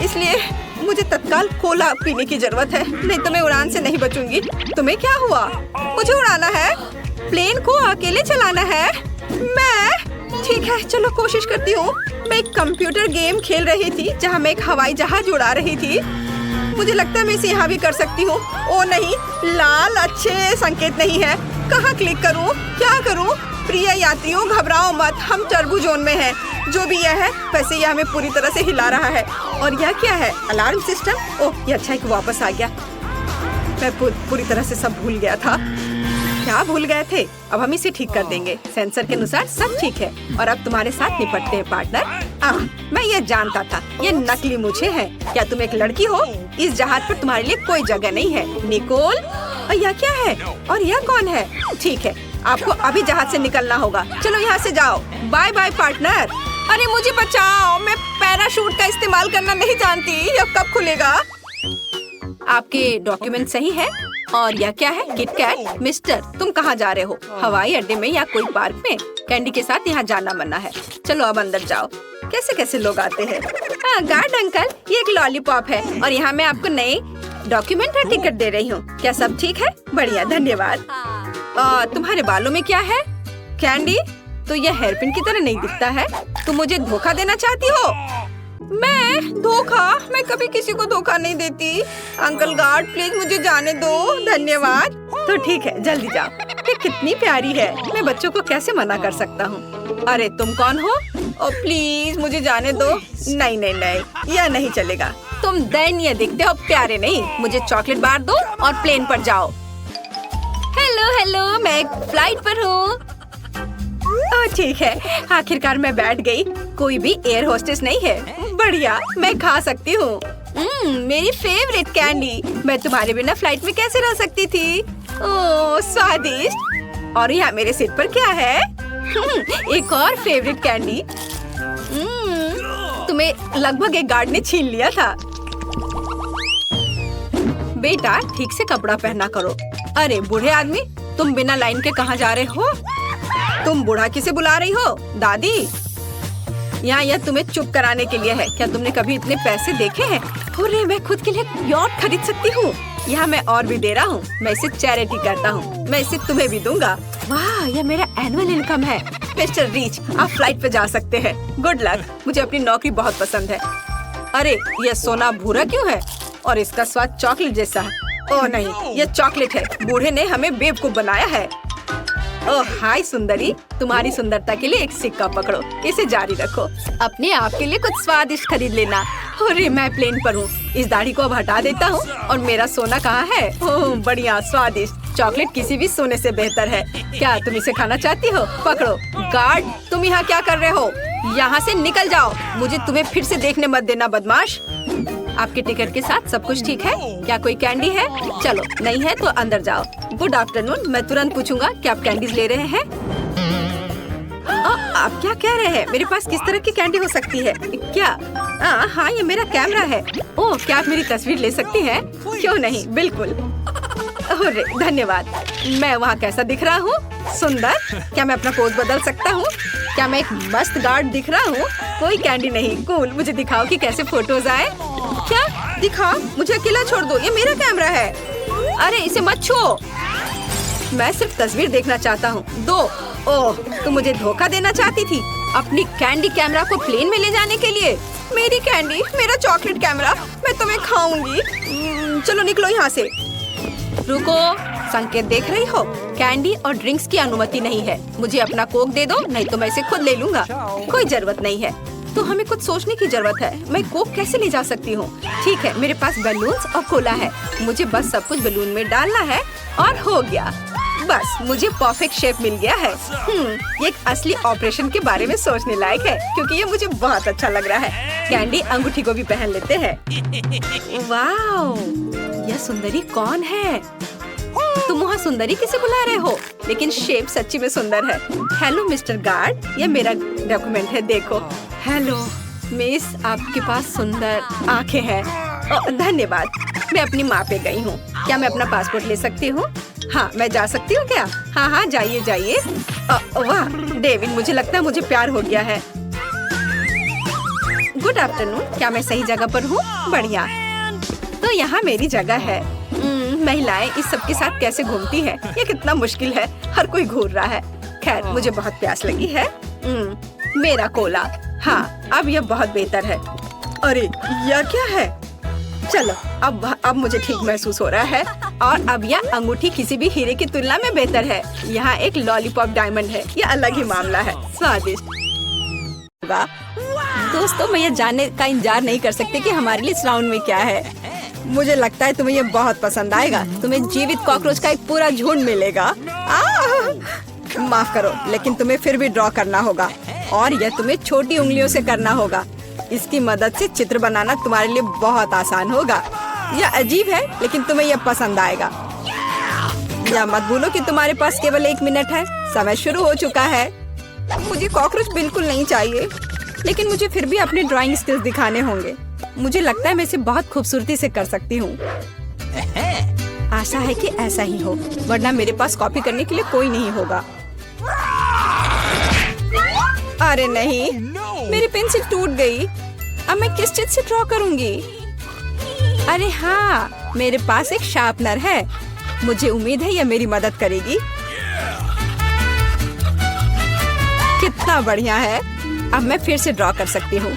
इसलिए मुझे तत्काल कोला पीने की जरूरत है, नहीं तो मैं उड़ान से नहीं बचूंगी। तुम्हें क्या हुआ? मुझे उड़ाना है, प्लेन को अकेले चलाना है। मैं ठीक है, चलो कोशिश करती हूँ। मैं एक कंप्यूटर गेम खेल रही थी जहाँ मैं एक हवाई जहाज उड़ा रही थी। मुझे लगता है मैं इसे यहाँ भी कर सकती हूँ। ओ नहीं, लाल अच्छे संकेत नहीं है। कहाँ क्लिक करूँ? क्या करूँ? प्रिय यात्रियों घबराओ मत, हम टर्बो जोन में हैं। जो भी यह है, वैसे यह हमें पूरी तरह से हिला रहा है। और यह क्या है? Alarm system. ओह ये अच्छा है कि वापस आ गया। मैं पूरी तरह से सब भूल गया था। क्या भूल गए थे? अब हम इसे ठीक कर देंगे। सेंसर के अनुसार सब ठीक है और अब तुम्हारे साथ निपटते हैं पार्टनर। मैं ये जानता था, ये नकली मुझे है। क्या तुम एक लड़की हो? इस जहाज पर तुम्हारे लिए कोई जगह नहीं है। निकोल, यह क्या है? और यह कौन है? ठीक है, आपको अभी जहाज से निकलना होगा। चलो यहाँ से जाओ। Bye bye partner. अरे मुझे बचाओ, मैं पैराशूट का इस्तेमाल करना नहीं जानती। यह कब खुलेगा? आपके डॉक्यूमेंट सही है। और यह क्या है? किटकैट। मिस्टर, तुम कहाँ जा रहे हो? हवाई अड्डे में या कोई पार्क में? कैंडी के साथ यहाँ जाना मना है। चलो अब अंदर जाओ। कैसे कैसे लोग आते हैं। गार्ड अंकल, ये एक लॉलीपॉप है और यहाँ मैं आपको नए डॉक्यूमेंट और टिकट दे रही हूँ। क्या सब ठीक है? बढ़िया, धन्यवाद। तुम्हारे बालों में क्या है? कैंडी, तो यह हेयरपिन की तरह नहीं दिखता है। तुम मुझे धोखा देना चाहती हो? मैं धोखा? मैं कभी किसी को धोखा नहीं देती। अंकल गार्ड, प्लीज मुझे जाने दो। धन्यवाद। तो ठीक है, जल्दी जाओ। ये कितनी प्यारी है, मैं बच्चों को कैसे मना कर सकता हूँ। अरे तुम कौन हो? ओ प्लीज मुझे जाने दो। नहीं नहीं नहीं, यह नहीं चलेगा। तुम दयनीय दिखते हो, प्यारे नहीं। मुझे चॉकलेट बार दो और प्लेन पर जाओ। हेलो हेलो, मैं एक फ्लाइट पर हूँ। ठीक है, आखिरकार मैं बैठ गई। कोई भी एयर होस्टेस नहीं है। बढ़िया, मैं खा सकती हूँ। मेरी फेवरेट कैंडी। मैं तुम्हारे बिना फ्लाइट में कैसे रह सकती थी? ओह स्वादिष्ट। और यहाँ मेरे सिर पर क्या है? एक और फेवरेट कैंडी। तुम्हें लगभग एक गार्ड ने छीन लिया था। बेटा ठीक से कपड़ा पहना करो। अरे बूढ़े आदमी, तुम बिना लाइन के कहाँ जा रहे हो? तुम बूढ़ा किसे बुला रही हो? दादी, यहाँ यह तुम्हें चुप कराने के लिए है। क्या तुमने कभी इतने पैसे देखे हैं? अरे मैं खुद के लिए यॉट खरीद सकती हूँ। यहाँ मैं और भी दे रहा हूँ। मैं इसे चैरिटी करता हूँ। मैं इसे तुम्हें भी दूंगा। वाह, यह मेरा एनुअल इनकम है। मिस्टर रीच, आप फ्लाइट पे जा सकते हैं। Good luck. मुझे अपनी नौकरी बहुत पसंद है। अरे यह सोना भूरा क्यों है? और इसका स्वाद चॉकलेट जैसा है। ओह नहीं, यह चॉकलेट है। बूढ़े ने हमें बेवकूफ बनाया है। ओह हाय सुंदरी, तुम्हारी सुंदरता के लिए एक सिक्का पकड़ो, इसे जारी रखो। अपने आप के लिए कुछ स्वादिष्ट खरीद लेना। अरे मैं प्लेन पर हूँ, इस दाढ़ी को अब हटा देता हूँ। और मेरा सोना कहाँ है? ओह बढ़िया स्वादिष्ट चॉकलेट किसी भी सोने से बेहतर है। क्या तुम इसे खाना चाहती हो? पकड़ो। गार्ड, तुम यहाँ क्या कर रहे हो? यहाँ से निकल जाओ, मुझे तुम्हें फिर से देखने मत देना बदमाश। आपके टिकट के साथ सब कुछ ठीक है? क्या कोई कैंडी है? चलो नहीं है तो अंदर जाओ। गुड आफ्टरनून, मैं तुरंत पूछूंगा कि आप कैंडीज ले रहे हैं? आप क्या कह रहे हैं? मेरे पास किस तरह की कैंडी हो सकती है? क्या? हाँ ये मेरा कैमरा है। ओह क्या आप मेरी तस्वीर ले सकती हैं? क्यों नहीं, बिल्कुल। अरे धन्यवाद। मैं वहाँ कैसा दिख रहा हूँ? सुंदर। क्या मैं अपना पोज बदल सकता हूँ? क्या मैं एक मस्त गार्ड दिख रहा हूँ? कोई कैंडी नहीं। कूल, मुझे दिखाओ कि कैसे फोटोज आए। क्या? दिखाओ, मुझे अकेला छोड़ दो, ये मेरा कैमरा है। अरे इसे मत छुओ, मैं सिर्फ तस्वीर देखना चाहता हूँ। दो। ओह तुम मुझे धोखा देना चाहती थी अपनी कैंडी कैमरा को प्लेन में ले जाने के लिए। मेरी कैंडी, मेरा चॉकलेट कैमरा, मैं तुम्हें खाऊंगी। चलो निकलो यहाँ से। रुको, संकेत देख रही हो? कैंडी और ड्रिंक्स की अनुमति नहीं है। मुझे अपना कोक दे दो, नहीं तो मैं इसे खुद ले लूंगा। कोई जरूरत नहीं है, तो हमें कुछ सोचने की जरूरत है। मैं कोक कैसे ले जा सकती हूँ? ठीक है, मेरे पास बलून्स और कोला है। मुझे बस सब कुछ बलून में डालना है और हो गया। बस मुझे परफेक्ट शेप मिल गया है। ये एक असली ऑपरेशन के बारे में सोचने लायक है, क्योंकि ये मुझे बहुत अच्छा लग रहा है। कैंडी अंगूठी को भी पहन लेते हैं। वाओ, यह सुंदरी कौन है? तुम वहाँ सुंदरी किसे बुला रहे हो? लेकिन शेप सच्ची में सुंदर है। हेलो मिस्टर गार्ड, ये मेरा डॉक्यूमेंट है, देखो। हेलो मिस, आपके पास सुंदर आंखें हैं। धन्यवाद। मैं अपनी माँ पे गई हूँ। क्या मैं अपना पासपोर्ट ले सकती हूँ? हाँ मैं जा सकती हूँ क्या? हाँ जाइए जाइए। वाह डेविड, मुझे लगता है मुझे प्यार हो गया है। गुड आफ्टरनून, क्या मैं सही जगह पर हूँ? बढ़िया, तो यहाँ मेरी जगह है। महिलाएं इस सब के साथ कैसे घूमती हैं? ये कितना मुश्किल है, हर कोई घूर रहा है। खैर मुझे बहुत प्यास लगी है। मेरा कोला। हाँ अब यह बहुत बेहतर है। अरे यह क्या है? चलो अब मुझे ठीक महसूस हो रहा है। और अब यह अंगूठी किसी भी हीरे की तुलना में बेहतर है। यहाँ एक लॉलीपॉप डायमंड है, यह अलग ही मामला है। स्वादिष्ट। दोस्तों मैं ये जानने का इंतजार नहीं कर सकती कि हमारे लिए इस राउंड में क्या है। मुझे लगता है तुम्हें ये बहुत पसंद आएगा। तुम्हें जीवित कॉकरोच का एक पूरा झुंड मिलेगा। माफ करो, लेकिन तुम्हें फिर भी ड्रॉ करना होगा और यह तुम्हें छोटी उंगलियों से करना होगा। इसकी मदद से चित्र बनाना तुम्हारे लिए बहुत आसान होगा। यह अजीब है, लेकिन तुम्हें यह पसंद आएगा। या मत भूलो कि तुम्हारे पास केवल 1 मिनट है। समय शुरू हो चुका है। मुझे कॉकरोच बिल्कुल नहीं चाहिए, लेकिन मुझे फिर भी अपने ड्राइंग स्किल्स दिखाने होंगे। मुझे लगता है मैं इसे बहुत खूबसूरती से कर सकती हूँ। आशा है कि ऐसा ही हो, वरना मेरे पास कॉपी करने के लिए कोई नहीं होगा। अरे नहीं, मेरी पेंसिल टूट गई। अब मैं किस चीज से ड्रॉ करूंगी? अरे हाँ, मेरे पास एक शार्पनर है। मुझे उम्मीद है यह मेरी मदद करेगी। कितना बढ़िया है। अब मैं फिर से ड्रॉ कर सकती हूँ।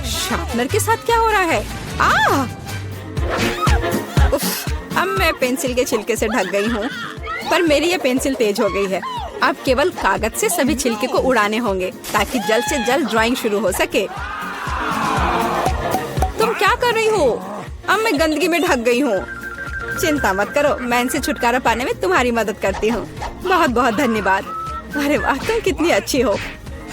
शार्पनर के साथ क्या हो रहा है? उफ, अब मैं पेंसिल के छिलके से ढक गई हूँ, पर मेरी ये पेंसिल तेज हो गई है। अब केवल कागज से सभी छिलके को उड़ाने होंगे ताकि जल्द से जल्द ड्राइंग शुरू हो सके। तुम क्या कर रही हो? अब मैं गंदगी में ढक गई हूँ। चिंता मत करो, मैं इनसे छुटकारा पाने में तुम्हारी मदद करती हूँ। बहुत बहुत धन्यवाद। अरे वाह, तुम कितनी अच्छी हो।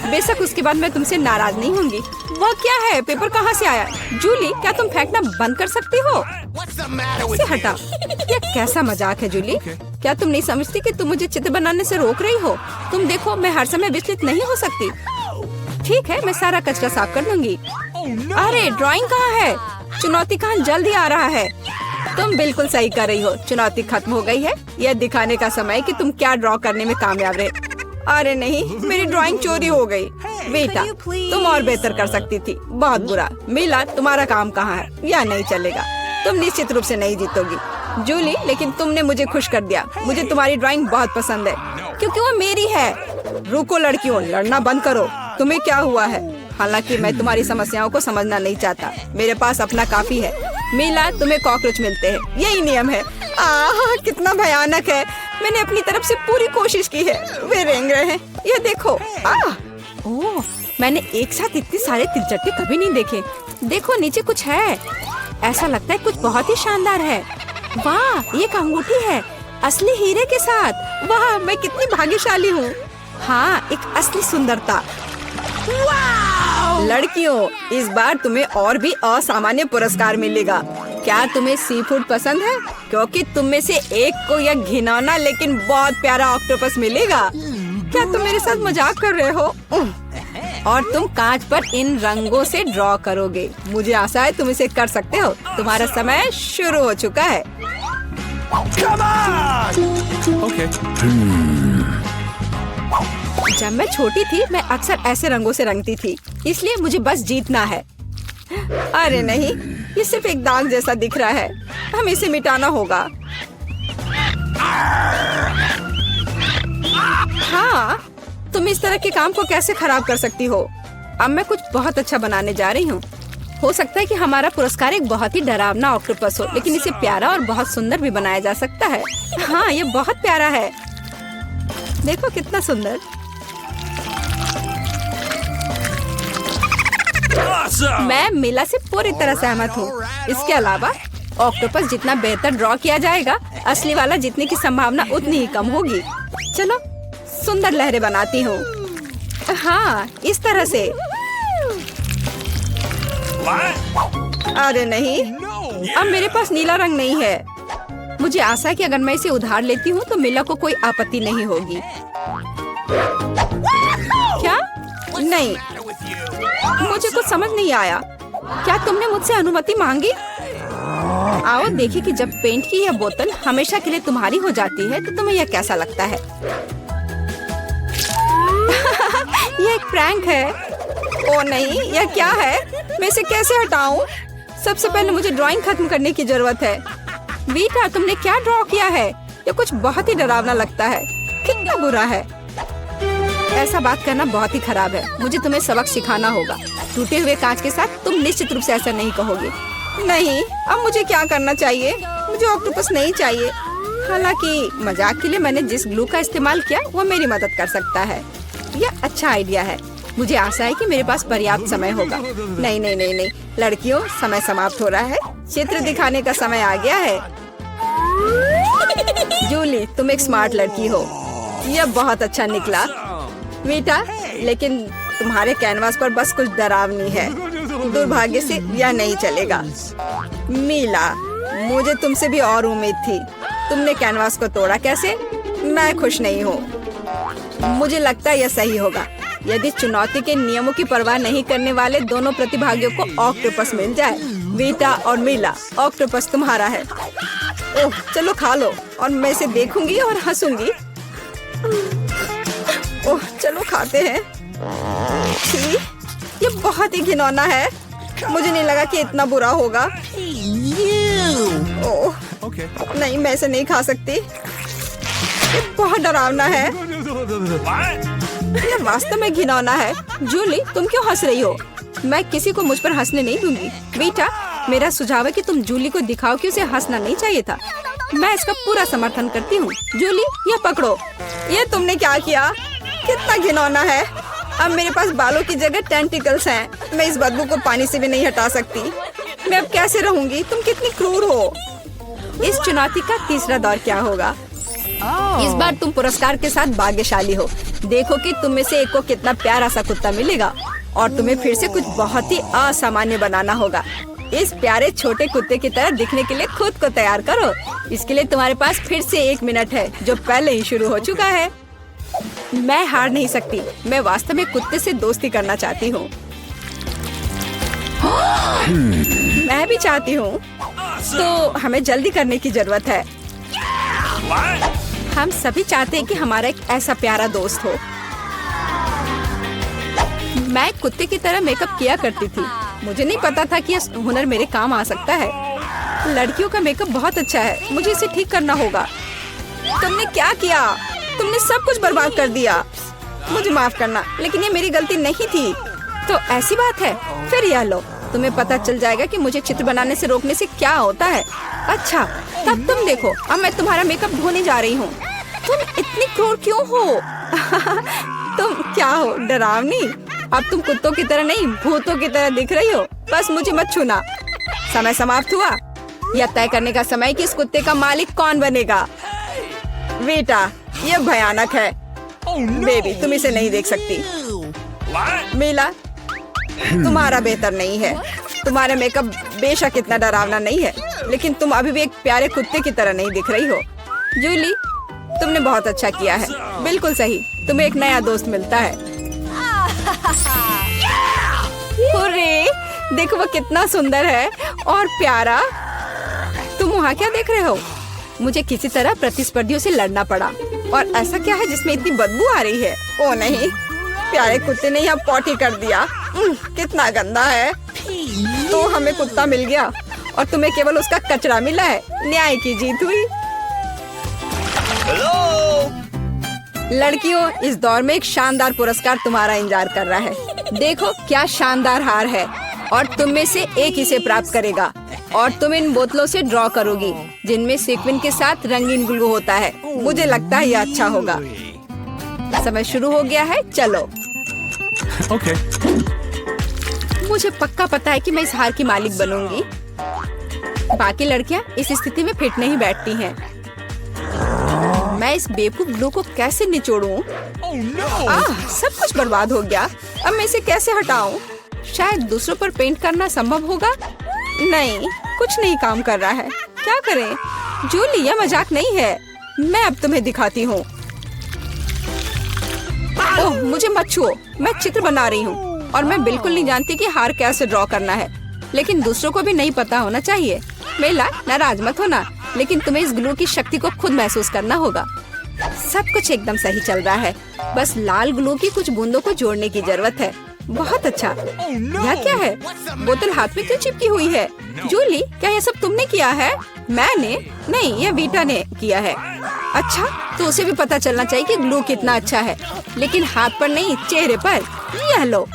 बेशक उसके बाद मैं तुमसे नाराज नहीं होंगी। वह क्या है? पेपर कहाँ से आया? जूली, क्या तुम फेंकना बंद कर सकती हो? इसे हटा। यह कैसा मजाक है जूली? क्या तुम नहीं समझती कि तुम मुझे चित्र बनाने से रोक रही हो? तुम देखो, मैं हर समय विचलित नहीं हो सकती। ठीक है, मैं सारा कचरा साफ कर दूंगी। अरे ड्राइंग कहाँ है? चुनौती कहाँ जल्द ही आ रहा है। तुम बिल्कुल सही कर रही हो, चुनौती खत्म हो गई है। यह दिखाने का समय कि तुम क्या ड्रॉ करने में कामयाब रहे। अरे नहीं, मेरी ड्राइंग चोरी हो गई। बेटा, तुम और बेहतर कर सकती थी। बहुत बुरा। मीला, तुम्हारा काम कहाँ है? यह नहीं चलेगा, तुम निश्चित रूप से नहीं जीतोगी। जूली, लेकिन तुमने मुझे खुश कर दिया। मुझे तुम्हारी ड्राइंग बहुत पसंद है, क्योंकि वो मेरी है। रुको लड़कियों, लड़ना बंद करो। तुम्हें क्या हुआ है? हालांकि मैं तुम्हारी समस्याओं को समझना नहीं चाहता, मेरे पास अपना काफी है। मीला, तुम्हें कॉकरोच मिलते हैं, यही नियम है। कितना भयानक है। मैंने अपनी तरफ से पूरी कोशिश की है। वे रेंग रहे हैं, ये देखो। ओह, मैंने एक साथ इतने सारे तिलचट्टे कभी नहीं देखे। देखो नीचे कुछ है, ऐसा लगता है कुछ बहुत ही शानदार है। वाह, ये एक अंगूठी है असली हीरे के साथ। वाह, मैं कितनी भाग्यशाली हूँ। हाँ, एक असली सुंदरता। लड़कियों, इस बार तुम्हें और भी असामान्य पुरस्कार मिलेगा। क्या तुम्हें सी फूड पसंद है? क्योंकि तुम में से एक को यह घिनौना लेकिन बहुत प्यारा ऑक्टोपस मिलेगा। क्या तुम मेरे साथ मजाक कर रहे हो? और तुम कांच पर इन रंगों से ड्रॉ करोगे। मुझे आशा है तुम इसे कर सकते हो। तुम्हारा समय शुरू हो चुका है। Okay. जब मैं छोटी थी मैं अक्सर ऐसे रंगों से रंगती थी, इसलिए मुझे बस जीतना है। अरे नहीं, ये सिर्फ एक दाग जैसा दिख रहा है। हमें इसे मिटाना होगा। हाँ, तुम इस तरह के काम को कैसे खराब कर सकती हो? अब मैं कुछ बहुत अच्छा बनाने जा रही हूँ। हो सकता है कि हमारा पुरस्कार एक बहुत ही डरावना ऑक्टोपस हो, लेकिन इसे प्यारा और बहुत सुंदर भी बनाया जा सकता है। हाँ, ये बहुत प्यारा है। देखो कितना सुंदर। Awesome. मैं मीला से पूरी तरह सहमत हूँ। इसके अलावा ऑक्टोपस जितना बेहतर ड्रॉ किया जाएगा, असली वाला जीतने की संभावना उतनी ही कम होगी। चलो सुंदर लहरें बनाती हूँ। हाँ, इस तरह से। What? अरे नहीं, No. अब मेरे पास नीला रंग नहीं है। मुझे आशा है कि अगर मैं इसे उधार लेती हूँ तो मीला को कोई आपत्ति नहीं होगी। क्या? नहीं, मुझे कुछ समझ नहीं आया। क्या तुमने मुझसे अनुमति मांगी? आओ देखिए कि जब पेंट की यह बोतल हमेशा के लिए तुम्हारी हो जाती है तो तुम्हें यह कैसा लगता है। यह एक प्रैंक है। ओ नहीं, यह क्या है? मैं इसे कैसे हटाऊं? सबसे पहले मुझे ड्राइंग खत्म करने की जरूरत है। वीटा, तुमने क्या ड्रॉ किया है? यह कुछ बहुत ही डरावना लगता है। कितना बुरा है। ऐसा बात करना बहुत ही खराब है। मुझे तुम्हें सबक सिखाना होगा। टूटे हुए कांच के साथ तुम निश्चित रूप से ऐसा नहीं कहोगे। नहीं, अब मुझे क्या करना चाहिए? मुझे ऑक्टोपस नहीं चाहिए। हालांकि मजाक के लिए मैंने जिस ग्लू का इस्तेमाल किया वो मेरी मदद कर सकता है। यह अच्छा आइडिया है। मुझे आशा है कि मेरे पास पर्याप्त समय होगा। नहीं नहीं नहीं नहीं, लड़कियों, समय समाप्त हो रहा है। चित्र दिखाने का समय आ गया है। जूली, तुम एक स्मार्ट लड़की हो। यह बहुत अच्छा निकला। वीटा, लेकिन तुम्हारे कैनवास पर बस कुछ डरावनी है। दुर्भाग्य से यह नहीं चलेगा। मीला, मुझे तुमसे भी और उम्मीद थी। तुमने कैनवास को तोड़ा कैसे? मैं खुश नहीं हूँ। मुझे लगता है यह सही होगा यदि चुनौती के नियमों की परवाह नहीं करने वाले दोनों प्रतिभागियों को ऑक्टोपस मिल जाए। वीटा और मीला, ऑक्टोपस तुम्हारा है। ओह, चलो खा लो और मैं इसे देखूंगी और हंसूंगी। ओह, चलो खाते हैं। छी, ये बहुत ही घिनौना है। मुझे नहीं लगा कि इतना बुरा होगा। ओह, Okay. नहीं, मैं इसे नहीं खा सकती। ये बहुत डरावना है। What? ये वास्तव में घिनौना है। जूली, तुम क्यों हंस रही हो? मैं किसी को मुझ पर हंसने नहीं दूंगी। बेटा, मेरा सुझाव है कि तुम जूली को दिखाओ कि उसे हंसना नहीं चाहिए था। मैं इसका पूरा समर्थन करती हूँ। जूली, ये पकड़ो। ये तुमने क्या किया? कितना घिनौना है। अब मेरे पास बालों की जगह टेंटिकल्स हैं। मैं इस बदबू को पानी से भी नहीं हटा सकती। मैं अब कैसे रहूंगी? तुम कितनी क्रूर हो। इस चुनौती का तीसरा दौर क्या होगा? इस बार तुम पुरस्कार के साथ भाग्यशाली हो। देखो कि तुम में से एक को कितना प्यारा सा कुत्ता मिलेगा और तुम्हें फिर से कुछ बहुत ही असामान्य बनाना होगा। इस प्यारे छोटे कुत्ते की तरह दिखने के लिए खुद को तैयार करो। इसके लिए तुम्हारे पास फिर से 1 मिनट है, जो पहले ही शुरू हो चुका है। मैं हार नहीं सकती। मैं वास्तव में कुत्ते से दोस्ती करना चाहती हूँ। मैं भी चाहती हूँ। तो हमें जल्दी करने की जरूरत है। What? हम सभी चाहते हैं कि हमारा एक ऐसा प्यारा दोस्त हो। मैं कुत्ते की तरह मेकअप किया करती थी। मुझे नहीं पता था कि यह हुनर मेरे काम आ सकता है। लड़कियों का मेकअप बहुत अच्छा है। मुझे इसे ठीक करना होगा। तुमने क्या किया? तुमने सब कुछ बर्बाद कर दिया। मुझे माफ करना, लेकिन ये मेरी गलती नहीं थी। तो ऐसी बात है? फिर यह लो, तुम्हें पता चल जाएगा कि मुझे चित्र बनाने से रोकने से क्या होता है। अच्छा, तब तुम देखो। अब मैं तुम्हारा मेकअप धोने जा रही हूँ। तुम इतनी क्रूर क्यों हो? तुम क्या हो, डरावनी? अब तुम कुत्तों की तरह नहीं, भूतों की तरह दिख रही हो। बस मुझे मत छूना। समय समाप्त हुआ। यह तय करने का समय कि इस कुत्ते का मालिक कौन बनेगा। बेटा, यह भयानक है। बेबी, तुम इसे नहीं देख सकती। What? मीला, तुम्हारा बेहतर नहीं है। तुम्हारा मेकअप बेशक इतना डरावना नहीं है, लेकिन तुम अभी भी एक प्यारे कुत्ते की तरह नहीं दिख रही हो। जूली, तुमने बहुत अच्छा किया है। बिल्कुल सही, तुम्हें एक नया दोस्त मिलता है। हुर्रे, देखो वो कितना सुंदर है और प्यारा। तुम वहाँ क्या देख रहे हो? मुझे किसी तरह प्रतिस्पर्धियों से लड़ना पड़ा। और ऐसा क्या है जिसमें इतनी बदबू आ रही है? ओ नहीं, प्यारे कुत्ते ने यहाँ पॉटी कर दिया। कितना गंदा है। तो हमें कुत्ता मिल गया और तुम्हें केवल उसका कचरा मिला है। न्याय की जीत हुई। लड़कियों, इस दौर में एक शानदार पुरस्कार तुम्हारा इंतजार कर रहा है। देखो क्या शानदार हार है और तुम में से एक इसे प्राप्त करेगा। और तुम इन बोतलों से ड्रॉ करोगी जिनमें सीक्वेंस के साथ रंगीन ग्लू होता है। मुझे लगता है यह अच्छा होगा। समय शुरू हो गया है, चलो। Okay. मुझे पक्का पता है कि मैं इस हार की मालिक बनूंगी। बाकी लड़कियां इस स्थिति में फिट नहीं बैठती हैं। मैं इस बेवकूफ ग्लू को कैसे निचोड़ूं? सब कुछ बर्बाद हो गया। अब मैं इसे कैसे हटाऊं? शायद दूसरों पर पेंट करना संभव होगा। नहीं, कुछ नहीं काम कर रहा है। क्या करें? जूली, यह मजाक नहीं है। मैं अब तुम्हें दिखाती हूँ। ओह, मुझे मत छुओ। मैं चित्र बना रही हूँ और मैं बिल्कुल नहीं जानती कि हार कैसे ड्रॉ करना है। लेकिन दूसरों को भी नहीं पता होना चाहिए। मेला, नाराज मत होना, लेकिन तुम्हें इस ग्लू की शक्ति को खुद महसूस करना होगा। सब कुछ एकदम सही चल रहा है। बस लाल ग्लू की कुछ बूंदों को जोड़ने की जरूरत है। बहुत अच्छा। यह क्या है? बोतल हाथ में क्यों चिपकी हुई है? जूली, क्या यह सब तुमने किया है? मैंने नहीं, यह वीटा ने किया है। अच्छा, तो उसे भी पता चलना चाहिए कि ग्लू कितना अच्छा है, लेकिन हाथ पर नहीं, चेहरे पर। यह लो।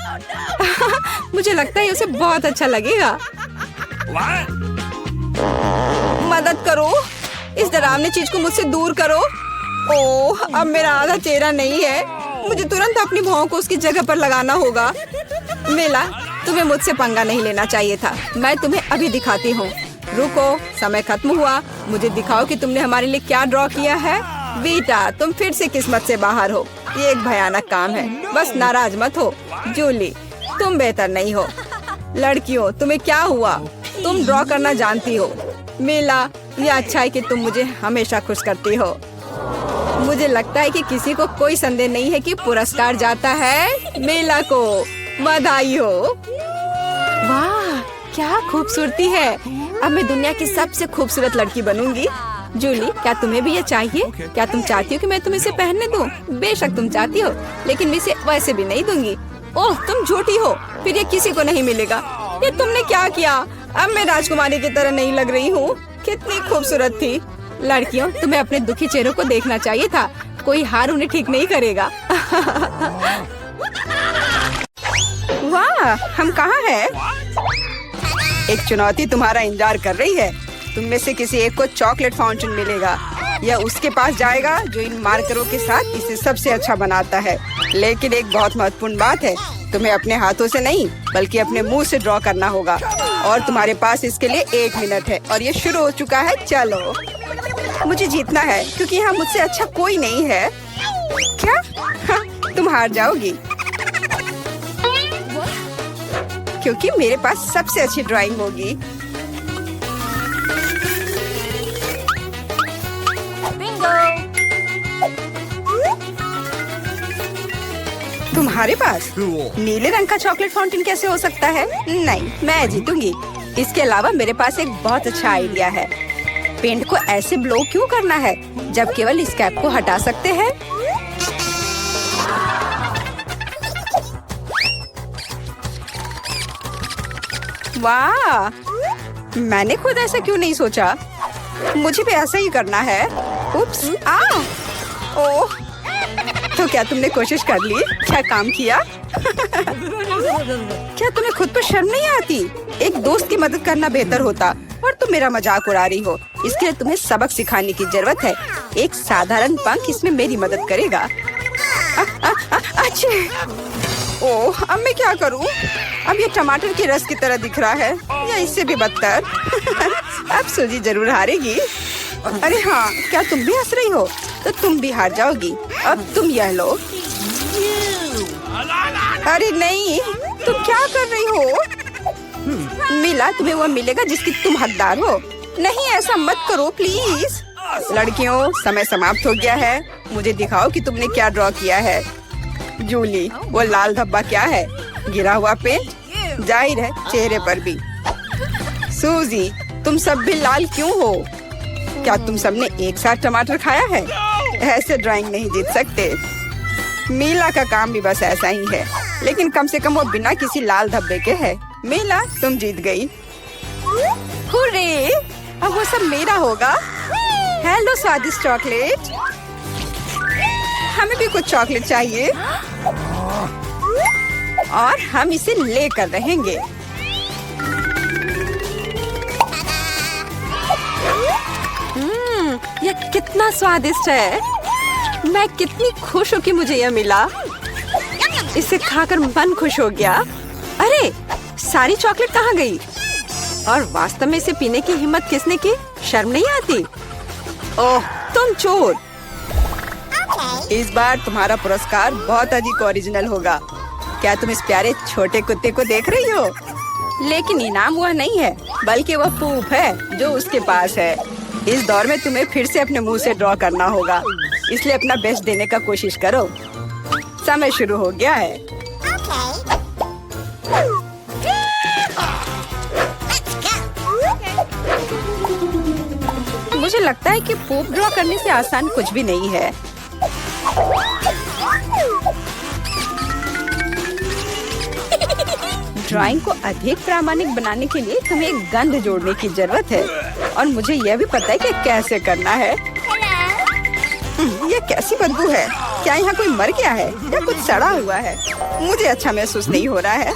मुझे लगता है उसे बहुत अच्छा लगेगा। What? मदद करो, इस डरावनी चीज को मुझसे दूर करो। ओह, अब मेरा आधा चेहरा नहीं है। मुझे तुरंत अपनी भौं को उसकी जगह पर लगाना होगा। मेला, तुम्हें मुझसे पंगा नहीं लेना चाहिए था। मैं तुम्हें अभी दिखाती हूँ। रुको, समय खत्म हुआ। मुझे दिखाओ कि तुमने हमारे लिए क्या ड्रॉ किया है। बेटा, तुम फिर से किस्मत से बाहर हो। ये एक भयानक काम है। बस नाराज मत हो। जूली, तुम बेहतर नहीं हो। लड़कियों, तुम्हें क्या हुआ? तुम ड्रॉ करना जानती हो। मेला, ये अच्छा है कि तुम मुझे हमेशा खुश करती हो। मुझे लगता है कि किसी को कोई संदेह नहीं है कि पुरस्कार जाता है मेला को। बधाई हो। वाह, क्या खूबसूरती है। अब मैं दुनिया की सबसे खूबसूरत लड़की बनूंगी। जूली, क्या तुम्हें भी ये चाहिए? क्या तुम चाहती हो कि मैं तुम्हें इसे पहनने दूं? बेशक तुम चाहती हो, लेकिन मैं इसे वैसे भी नहीं दूंगी। ओह, तुम झूठी हो। फिर ये किसी को नहीं मिलेगा। ये तुमने क्या किया? अब मैं राजकुमारी की तरह नहीं लग रही हूँ। कितनी खूबसूरत थी। लड़कियों, तुम्हें अपने दुखी चेहरों को देखना चाहिए था। कोई हार उन्हें ठीक नहीं करेगा। वाह, हम कहाँ हैं? एक चुनौती तुम्हारा इंतजार कर रही है। तुम में से किसी एक को चॉकलेट फाउंटेन मिलेगा। यह उसके पास जाएगा जो इन मार्करों के साथ इसे सबसे अच्छा बनाता है। लेकिन एक बहुत महत्वपूर्ण बात है, तुम्हें अपने हाथों से नहीं बल्कि अपने मुंह से ड्रॉ करना होगा। और तुम्हारे पास इसके लिए 1 मिनट है और ये शुरू हो चुका है। चलो, मुझे जीतना है क्योंकि यहाँ मुझसे अच्छा कोई नहीं है। क्या? तुम हार जाओगी क्योंकि मेरे पास सबसे अच्छी ड्राइंग होगी। तुम्हारे पास नीले रंग का चॉकलेट फाउंटेन कैसे हो सकता है? नहीं, मैं जीतूंगी। इसके अलावा मेरे पास एक बहुत अच्छा आइडिया है। पेंट को ऐसे ब्लो क्यों करना है जब केवल इस कैप को हटा सकते हैं? वाह, मैंने खुद ऐसा क्यों नहीं सोचा। मुझे भी ऐसा ही करना है। उप्स, ओह, तो क्या तुमने कोशिश कर ली? क्या काम किया? क्या तुम्हें खुद पर शर्म नहीं आती? एक दोस्त की मदद करना बेहतर होता। और तुम मेरा मजाक उड़ा रही हो। इसके लिए तुम्हें सबक सिखाने की जरूरत है। एक साधारण पंख इसमें मेरी मदद करेगा। अच्छे। ओह, अब मैं क्या करूं? अब ये टमाटर के रस की तरह दिख रहा है या इससे भी बदतर। अब सूजी जरूर हारेगी। अरे हाँ, क्या तुम भी हंस रही हो? तो तुम भी हार जाओगी। अब तुम यह लो। अरे नहीं, तुम क्या कर रही हो? मिला, तुम्हें वो मिलेगा जिसकी तुम हकदार हो। नहीं, ऐसा मत करो प्लीज। लड़कियों, समय समाप्त हो गया है। मुझे दिखाओ कि तुमने क्या ड्रॉ किया है। जूली, वो लाल धब्बा क्या है? गिरा हुआ पेंट? जाहिर है चेहरे पर भी। सूजी, तुम सब भी लाल क्यों हो? क्या तुम सबने एक साथ टमाटर खाया है? ऐसे ड्राइंग नहीं जीत सकते। मीला का काम भी बस ऐसा ही है, लेकिन कम से कम वो बिना किसी लाल धब्बे के है। मीला, तुम जीत गई। हुर्रे! अब वो सब मेरा होगा। हेलो स्वादिष्ट चॉकलेट। हमें भी कुछ चॉकलेट चाहिए और हम इसे लेकर रहेंगे। यह कितना स्वादिष्ट है। मैं कितनी खुश हूँ कि मुझे यह मिला। इसे खाकर मन खुश हो गया। अरे, सारी चॉकलेट कहाँ गई? और वास्तव में इसे पीने की हिम्मत किसने की? शर्म नहीं आती? ओह, तुम चोर। इस बार तुम्हारा पुरस्कार बहुत अधिक ओरिजिनल होगा। क्या तुम इस प्यारे छोटे कुत्ते को देख रही हो? लेकिन इनाम वह नहीं है, बल्कि वह पूप है जो उसके पास है। इस दौर में तुम्हें फिर से अपने मुंह से ड्रॉ करना होगा, इसलिए अपना बेस्ट देने का कोशिश करो। समय शुरू हो गया है। मुझे लगता है कि पूप ड्रॉ करने से आसान कुछ भी नहीं है। ड्राइंग को अधिक प्रामाणिक बनाने के लिए तुम्हें एक गंध जोड़ने की जरूरत है, और मुझे यह भी पता है कि कैसे करना है। ये कैसी बदबू है? क्या यहाँ कोई मर गया है या कुछ सड़ा हुआ है? मुझे अच्छा महसूस नहीं हो रहा है।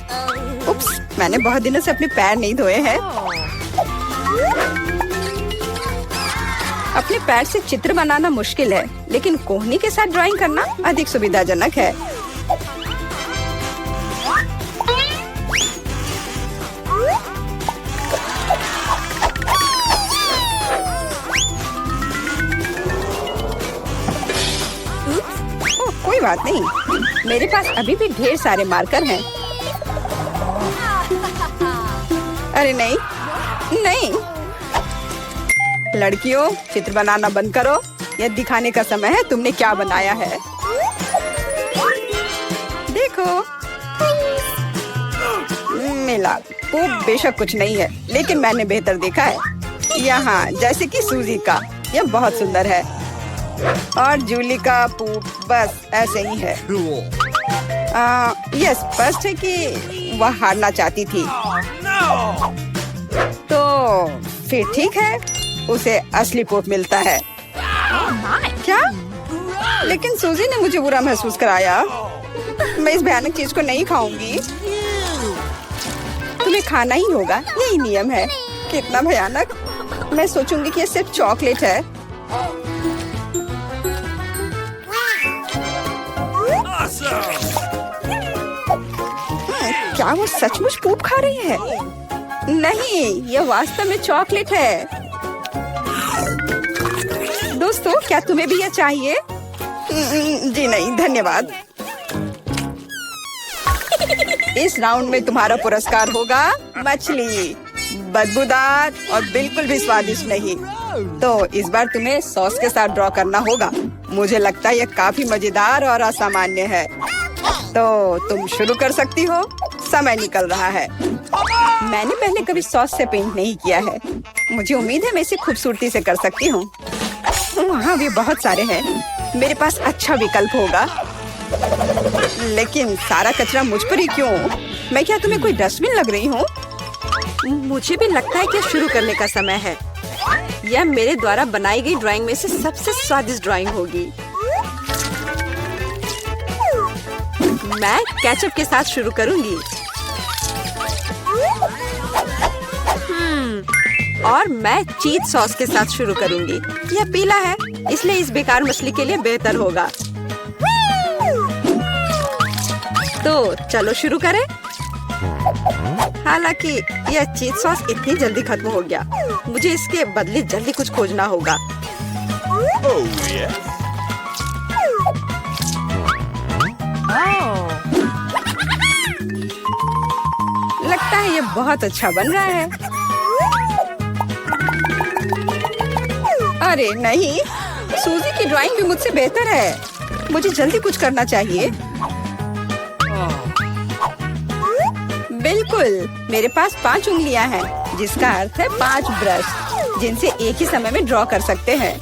उप्स, मैंने बहुत दिनों से अपने पैर नहीं धोए हैं। अपने पैर से चित्र बनाना मुश्किल है, लेकिन कोहनी के साथ ड्राइंग करना अधिक सुविधाजनक है। कोई बात नहीं, मेरे पास अभी भी ढेर सारे मार्कर हैं। अरे नहीं, नहीं। लड़कियों, चित्र बनाना बंद करो। यह दिखाने का समय है तुमने क्या बनाया है। देखो, मिला। वो बेशक कुछ नहीं है, लेकिन मैंने बेहतर देखा है। यहाँ जैसे कि सूजी का, यह बहुत सुंदर है। और जूली का पूप बस ऐसे ही है। यह स्पष्ट है कि वह हारना चाहती थी। तो फिर ठीक है, उसे असली पूप मिलता है। क्या? लेकिन सूजी ने मुझे बुरा महसूस कराया। मैं इस भयानक चीज को नहीं खाऊंगी। तुम्हें खाना ही होगा, यही नियम है। कितना भयानक। मैं सोचूंगी कि यह सिर्फ चॉकलेट है। क्या वो सचमुच पूप खा रही है? नहीं, यह वास्तव में चॉकलेट है। दोस्तों, क्या तुम्हें भी यह चाहिए? जी नहीं, धन्यवाद। इस राउंड में तुम्हारा पुरस्कार होगा मछली। बदबूदार और बिल्कुल भी स्वादिष्ट नहीं। तो इस बार तुम्हें सॉस के साथ ड्रॉ करना होगा। मुझे लगता है यह काफी मजेदार और असामान्य है। तो तुम शुरू कर सकती हो। समय निकल रहा है। मैंने पहले कभी सॉस से पेंट नहीं किया है। मुझे उम्मीद है मैं इसे खूबसूरती से कर सकती हूँ। वहाँ भी बहुत सारे हैं। मेरे पास अच्छा विकल्प होगा। लेकिन सारा कचरा मुझ पर ही क्यों? मैं क्या तुम्हें कोई डस्टबिन लग रही हूँ? मुझे भी लगता है कि शुरू करने का समय है। यह मेरे द्वारा बनाई गई ड्राइंग में से सबसे स्वादिष्ट ड्राइंग होगी। मैं केचप के साथ शुरू करूंगी। और मैं चीज सॉस के साथ शुरू करूंगी। यह पीला है, इसलिए इस बेकार मछली के लिए बेहतर होगा। तो चलो शुरू करें। हालांकि यह चीज सॉस इतनी जल्दी खत्म हो गया, मुझे इसके बदले जल्दी कुछ खोजना होगा। लगता है ये बहुत अच्छा बन रहा है। अरे नहीं, सूजी की ड्राइंग भी मुझसे बेहतर है। मुझे जल्दी कुछ करना चाहिए। बिल्कुल, मेरे पास 5 उंगलियां हैं, जिसका अर्थ है 5 ब्रश, जिनसे एक ही समय में ड्रॉ कर सकते हैं।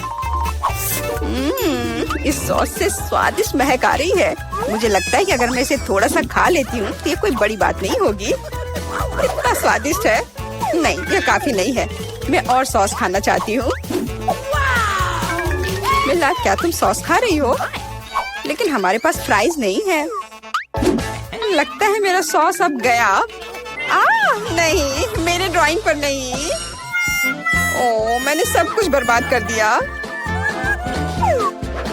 इस सॉस से स्वादिष्ट महक आ रही है। मुझे लगता है कि अगर मैं इसे थोड़ा सा खा लेती हूँ तो ये कोई बड़ी बात नहीं होगी। इतना स्वादिष्ट है। नहीं, यह काफी नहीं है। मैं और सॉस खाना चाहती हूँ। मिला, क्या तुम सॉस खा रही हो? लेकिन हमारे पास फ्राइज नहीं है। लगता है मेरा सॉस अब गया। नहीं, मेरे ड्राइंग पर नहीं। ओह, मैंने सब कुछ बर्बाद कर दिया।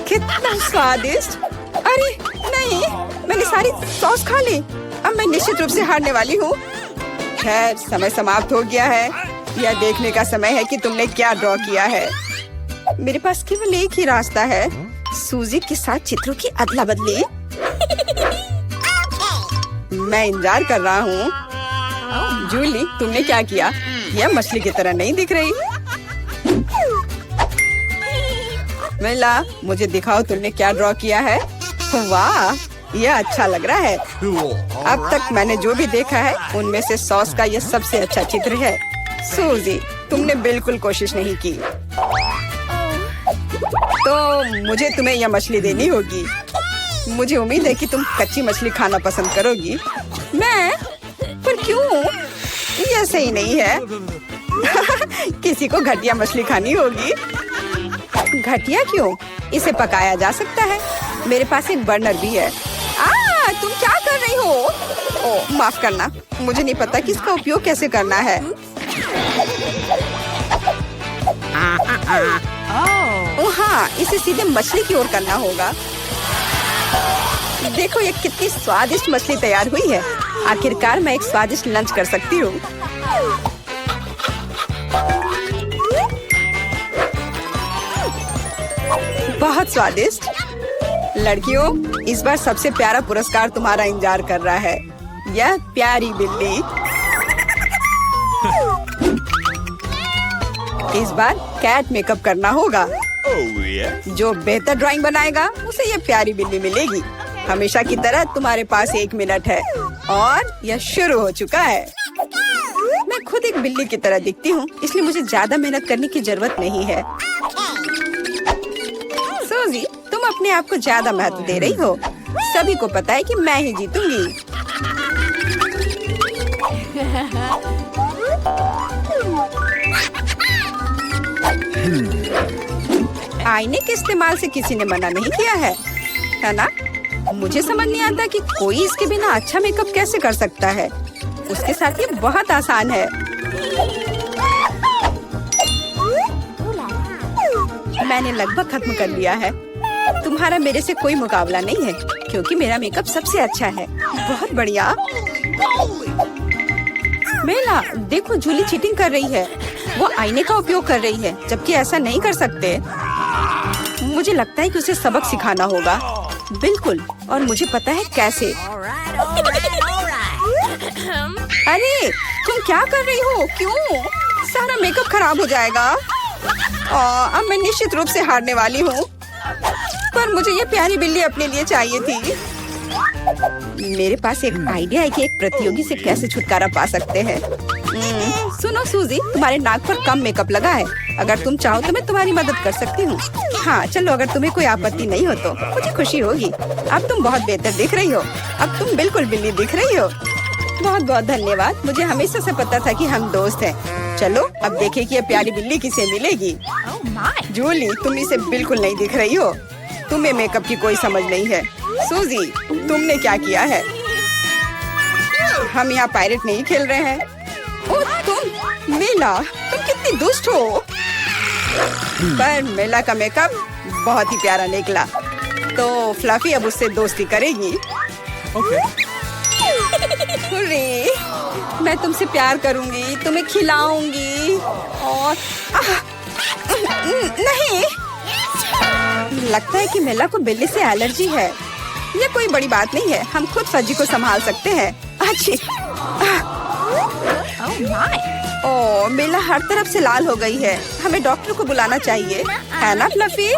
कितना स्वादिष्ट। अरे नहीं, मैंने सारी सॉस खा ली। अब मैं निश्चित रूप से हारने वाली हूँ। खैर, समय समाप्त हो गया है। यह देखने का समय है कि तुमने क्या ड्रॉ किया है। मेरे पास केवल एक ही रास्ता है, सूजी के साथ चित्रों की अदला बदली। मैं इंतजार कर रहा हूँ। जूली, तुमने क्या किया? यह मछली की तरह नहीं दिख रही। मिला, मुझे दिखाओ तुमने क्या ड्रॉ किया है। वाह, यह अच्छा लग रहा है। अब तक मैंने जो भी देखा है उनमें से सॉस का यह सबसे अच्छा चित्र है। सूजी, तुमने बिल्कुल कोशिश नहीं की, तो मुझे तुम्हें यह मछली देनी होगी। मुझे उम्मीद है कि तुम कच्ची मछली खाना पसंद करोगी। मैं? पर क्यों? यह सही नहीं है। किसी को घटिया मछली खानी होगी। घटिया क्यों? इसे पकाया जा सकता है। मेरे पास एक बर्नर भी है। तुम क्या कर रही हो? ओह, माफ करना, मुझे नहीं पता कि इसका उपयोग कैसे करना है। ओह हाँ, इसे सीधे मछली की ओर करना होगा। देखो ये कितनी स्वादिष्ट मछली तैयार हुई है। आखिरकार मैं एक स्वादिष्ट लंच कर सकती हूँ। बहुत स्वादिष्ट। लड़कियों, इस बार सबसे प्यारा पुरस्कार तुम्हारा इंतजार कर रहा है। यह प्यारी बिल्ली। इस बार कैट मेकअप करना होगा। जो बेहतर ड्राइंग बनाएगा उसे यह प्यारी बिल्ली मिलेगी। हमेशा की तरह तुम्हारे पास 1 मिनट है और यह शुरू हो चुका है। मैं खुद एक बिल्ली की तरह दिखती हूँ, इसलिए मुझे ज्यादा मेहनत करने की जरूरत नहीं है। सूजी, तुम अपने आप को ज्यादा महत्व दे रही हो। सभी को पता है कि मैं ही जीतूंगी। आईने के इस्तेमाल से किसी ने मना नहीं किया है ना? मुझे समझ नहीं आता कि कोई इसके बिना अच्छा मेकअप कैसे कर सकता है। उसके साथ ये बहुत आसान है। मैंने लगभग खत्म कर लिया है। तुम्हारा मेरे से कोई मुकाबला नहीं है, क्योंकि मेरा मेकअप सबसे अच्छा है। बहुत बढ़िया। मेला, देखो जूली चीटिंग कर रही है। वो आईने का उपयोग कर रही है, जबकि ऐसा नहीं कर सकते। मुझे लगता है कि उसे सबक सिखाना होगा। बिल्कुल, और मुझे पता है कैसे। अरे, तुम क्या कर रही हो? क्यों? सारा मेकअप खराब हो जाएगा। अब मैं निश्चित रूप से हारने वाली हूँ। पर मुझे ये प्यारी बिल्ली अपने लिए चाहिए थी। मेरे पास एक आइडिया है कि एक प्रतियोगी से कैसे छुटकारा पा सकते हैं। सुनो सूजी, तुम्हारे नाक पर कम मेकअप लगा है। अगर तुम चाहो तो मैं तुम्हारी मदद कर सकती हूँ। हाँ चलो, अगर तुम्हें कोई आपत्ति नहीं हो तो मुझे खुशी होगी। अब तुम बहुत बेहतर दिख रही हो। अब तुम बिल्कुल बिल्ली दिख रही हो। बहुत बहुत धन्यवाद। मुझे हमेशा से पता था कि हम दोस्त हैं। चलो अब देखें कि ये प्यारी बिल्ली किसे मिलेगी। जूली, तुम इसे बिल्कुल नहीं दिख रही हो। तुम्हें मेकअप की कोई समझ नहीं है। सूजी, तुमने क्या किया है? हम यहाँ पायरेट नहीं खेल रहे हैं। ओह तुम, मीला, तुम कितनी कितनी दुष्ट हो। पर मेला का मेकअप बहुत ही प्यारा निकला। तो फ्लफी अब उससे दोस्ती करेगी। Okay. हुर्रे, मैं तुमसे प्यार करूंगी, तुम्हें खिलाऊंगी और नहीं, लगता है कि मेला को बिल्ली से एलर्जी है। ये कोई बड़ी बात नहीं है, हम खुद फज्जी को संभाल सकते हैं। अच्छी। ओह, मेला हर तरफ से लाल हो गई है। हमें डॉक्टर को बुलाना चाहिए, है ना फ्लफी?